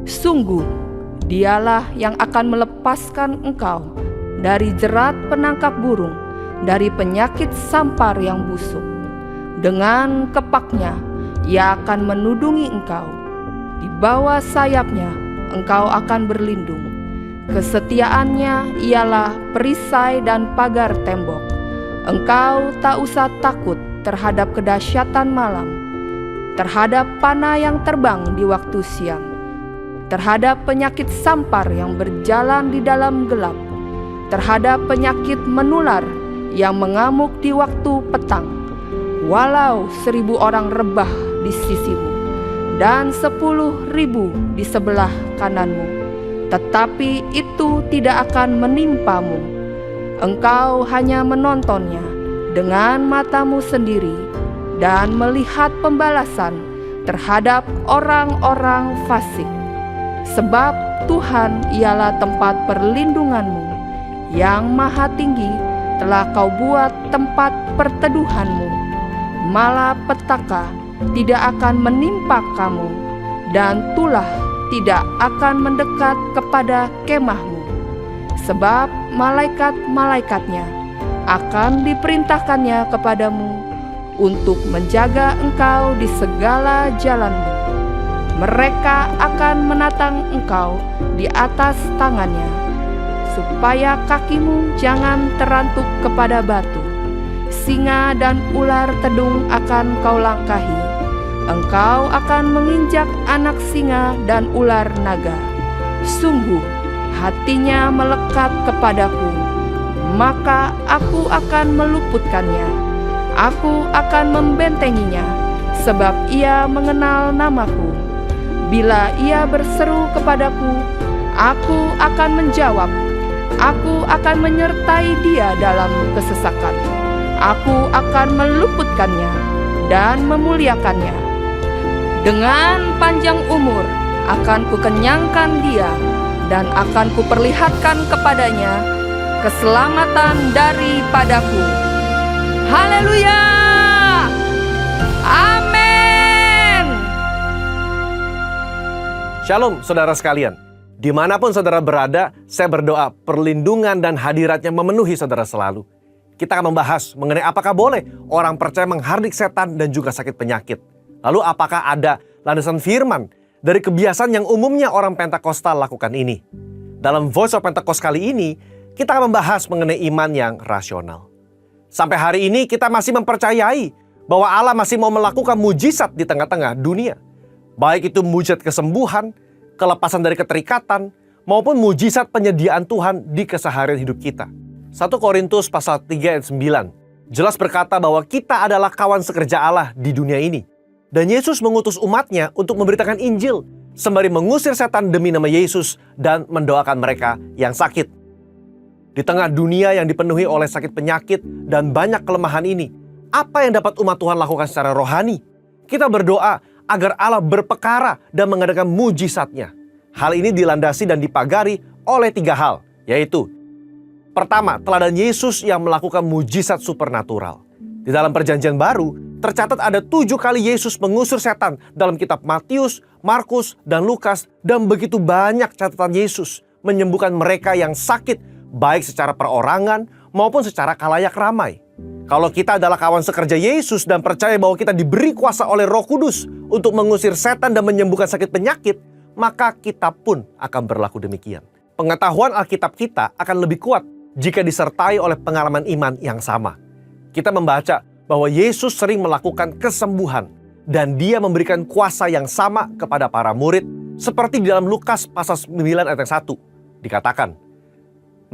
Sungguh, Dialah yang akan melepaskan engkau dari jerat penangkap burung, dari penyakit sampar yang busuk. Dengan kepaknya, Ia akan menudungi engkau. Di bawah sayapnya, engkau akan berlindung. Kesetiaannya ialah perisai dan pagar tembok. Engkau tak usah takut terhadap kedahsyatan malam, terhadap panah yang terbang di waktu siang, terhadap penyakit sampar yang berjalan di dalam gelap, terhadap penyakit menular yang mengamuk di waktu petang. Walau 1.000 orang rebah di sisimu dan 10.000 di sebelah kananmu, tetapi itu tidak akan menimpamu. Engkau hanya menontonnya dengan matamu sendiri dan melihat pembalasan terhadap orang-orang fasik. Sebab Tuhan ialah tempat perlindunganmu, yang maha tinggi telah kau buat tempat perteduhanmu. Malapetaka tidak akan menimpa kamu, dan tulah tidak akan mendekat kepada kemahmu. Sebab malaikat-malaikatnya akan diperintahkannya kepadamu untuk menjaga engkau di segala jalanmu. Mereka akan menatang engkau di atas tangannya, supaya kakimu jangan terantuk kepada batu. Singa dan ular tedung akan kau langkahi. Engkau akan menginjak anak singa dan ular naga. Sungguh, hatinya melekat kepadaku, maka aku akan meluputkannya. Aku akan membentenginya, sebab ia mengenal namaku. Bila ia berseru kepadaku, aku akan menjawab. Aku akan menyertai dia dalam kesesakan. Aku akan meluputkannya dan memuliakannya. Dengan panjang umur akan kukenyangkan dia, dan akan kuperlihatkan kepadanya keselamatan daripadaku. Haleluya! Amin! Shalom saudara sekalian. Dimanapun saudara berada, saya berdoa perlindungan dan hadiratnya memenuhi saudara selalu. Kita akan membahas mengenai apakah boleh orang percaya menghardik setan dan juga sakit penyakit. Lalu apakah ada landasan firman dari kebiasaan yang umumnya orang Pentakosta lakukan ini? Dalam Voice of Pentecost kali ini, kita akan membahas mengenai iman yang rasional. Sampai hari ini kita masih mempercayai bahwa Allah masih mau melakukan mujizat di tengah-tengah dunia. Baik itu mujizat kesembuhan, kelepasan dari keterikatan, maupun mujizat penyediaan Tuhan di keseharian hidup kita. 1 Korintus pasal 3 ayat 9 jelas berkata bahwa kita adalah kawan sekerja Allah di dunia ini. Dan Yesus mengutus umatnya untuk memberitakan Injil, sembari mengusir setan demi nama Yesus dan mendoakan mereka yang sakit. Di tengah dunia yang dipenuhi oleh sakit penyakit dan banyak kelemahan ini, apa yang dapat umat Tuhan lakukan secara rohani? Kita berdoa agar Allah berpekara dan mengadakan mujizatnya. Hal ini dilandasi dan dipagari oleh 3 hal, yaitu pertama, teladan Yesus yang melakukan mujizat supernatural. Di dalam Perjanjian Baru, tercatat ada 7 kali Yesus mengusir setan dalam kitab Matius, Markus, dan Lukas, dan begitu banyak catatan Yesus menyembuhkan mereka yang sakit, baik secara perorangan maupun secara khalayak ramai. Kalau kita adalah kawan sekerja Yesus dan percaya bahwa kita diberi kuasa oleh Roh Kudus untuk mengusir setan dan menyembuhkan sakit penyakit, maka kita pun akan berlaku demikian. Pengetahuan Alkitab kita akan lebih kuat jika disertai oleh pengalaman iman yang sama. Kita membaca bahwa Yesus sering melakukan kesembuhan dan Dia memberikan kuasa yang sama kepada para murid, seperti di dalam Lukas pasal 9 ayat 1 dikatakan,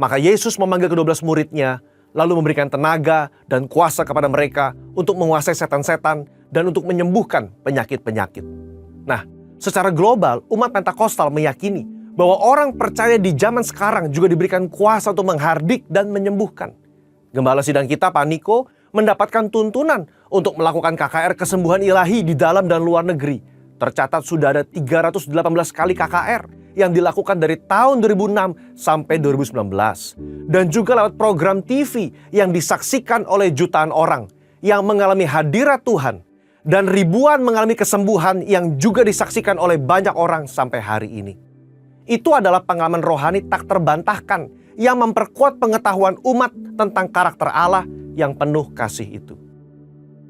maka Yesus memanggil ke-12 muridnya, lalu memberikan tenaga dan kuasa kepada mereka untuk menguasai setan-setan dan untuk menyembuhkan penyakit-penyakit. Nah, secara global, umat Pentakosta meyakini bahwa orang percaya di zaman sekarang juga diberikan kuasa untuk menghardik dan menyembuhkan. Gembala sidang kita, Pak Niko, mendapatkan tuntunan untuk melakukan KKR kesembuhan ilahi di dalam dan luar negeri. Tercatat sudah ada 318 kali KKR yang dilakukan dari tahun 2006 sampai 2019. Dan juga lewat program TV yang disaksikan oleh jutaan orang yang mengalami hadirat Tuhan. Dan ribuan mengalami kesembuhan yang juga disaksikan oleh banyak orang sampai hari ini. Itu adalah pengalaman rohani tak terbantahkan yang memperkuat pengetahuan umat tentang karakter Allah yang penuh kasih itu.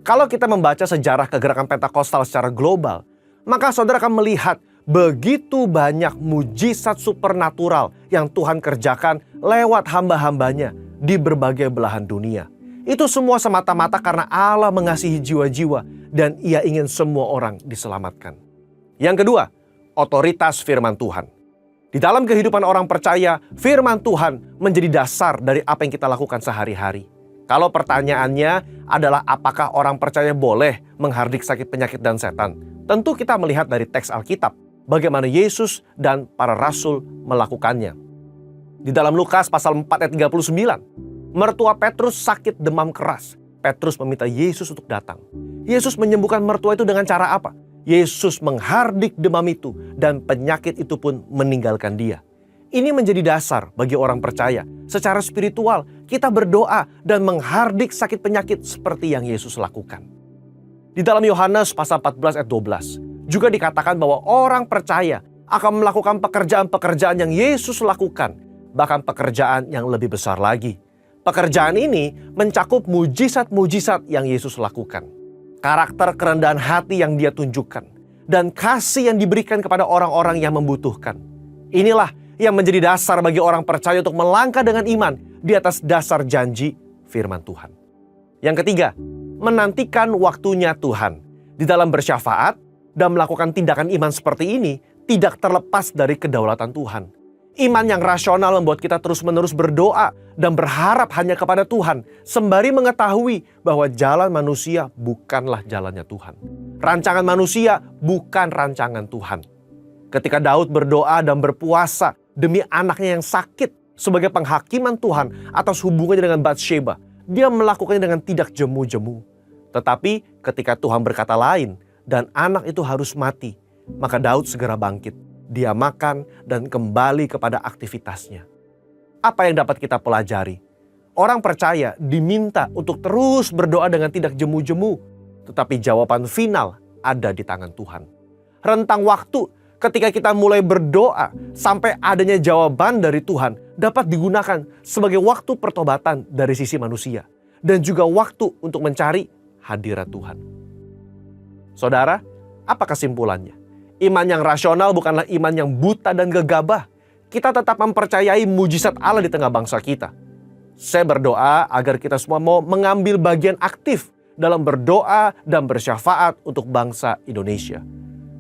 Kalau kita membaca sejarah kegerakan Pentakosta secara global, maka saudara akan melihat begitu banyak mujizat supernatural yang Tuhan kerjakan lewat hamba-hambanya di berbagai belahan dunia. Itu semua semata-mata karena Allah mengasihi jiwa-jiwa dan Ia ingin semua orang diselamatkan. Yang kedua, otoritas firman Tuhan. Di dalam kehidupan orang percaya, firman Tuhan menjadi dasar dari apa yang kita lakukan sehari-hari. Kalau pertanyaannya adalah apakah orang percaya boleh menghardik sakit penyakit dan setan? Tentu kita melihat dari teks Alkitab bagaimana Yesus dan para rasul melakukannya. Di dalam Lukas pasal 4 ayat 39, mertua Petrus sakit demam keras. Petrus meminta Yesus untuk datang. Yesus menyembuhkan mertua itu dengan cara apa? Yesus menghardik demam itu dan penyakit itu pun meninggalkan dia. Ini menjadi dasar bagi orang percaya. Secara spiritual, kita berdoa dan menghardik sakit penyakit seperti yang Yesus lakukan. Di dalam Yohanes pasal 14 ayat 12, juga dikatakan bahwa orang percaya akan melakukan pekerjaan-pekerjaan yang Yesus lakukan, bahkan pekerjaan yang lebih besar lagi. Pekerjaan ini mencakup mujizat-mujizat yang Yesus lakukan. Karakter kerendahan hati yang Dia tunjukkan, dan kasih yang diberikan kepada orang-orang yang membutuhkan. Inilah yang menjadi dasar bagi orang percaya untuk melangkah dengan iman di atas dasar janji firman Tuhan. Yang ketiga, menantikan waktunya Tuhan. Di dalam bersyafaat dan melakukan tindakan iman seperti ini tidak terlepas dari kedaulatan Tuhan. Iman yang rasional membuat kita terus-menerus berdoa dan berharap hanya kepada Tuhan, sembari mengetahui bahwa jalan manusia bukanlah jalannya Tuhan. Rancangan manusia bukan rancangan Tuhan. Ketika Daud berdoa dan berpuasa demi anaknya yang sakit sebagai penghakiman Tuhan atas hubungannya dengan Batsheba, dia melakukannya dengan tidak jemu-jemu. Tetapi ketika Tuhan berkata lain dan anak itu harus mati, maka Daud segera bangkit. Dia makan dan kembali kepada aktivitasnya. Apa yang dapat kita pelajari? Orang percaya diminta untuk terus berdoa dengan tidak jemu-jemu, tetapi jawaban final ada di tangan Tuhan. Rentang waktu ketika kita mulai berdoa sampai adanya jawaban dari Tuhan dapat digunakan sebagai waktu pertobatan dari sisi manusia dan juga waktu untuk mencari hadirat Tuhan. Saudara, apa kesimpulannya? Iman yang rasional bukanlah iman yang buta dan gegabah. Kita tetap mempercayai mujizat Allah di tengah bangsa kita. Saya berdoa agar kita semua mau mengambil bagian aktif dalam berdoa dan bersyafaat untuk bangsa Indonesia.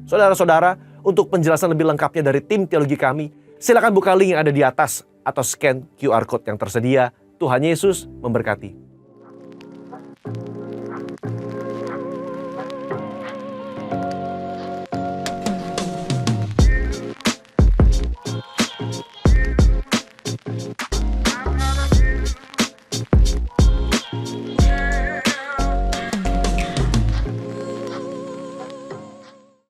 Saudara-saudara, untuk penjelasan lebih lengkapnya dari tim teologi kami, silakan buka link yang ada di atas atau scan QR Code yang tersedia. Tuhan Yesus memberkati.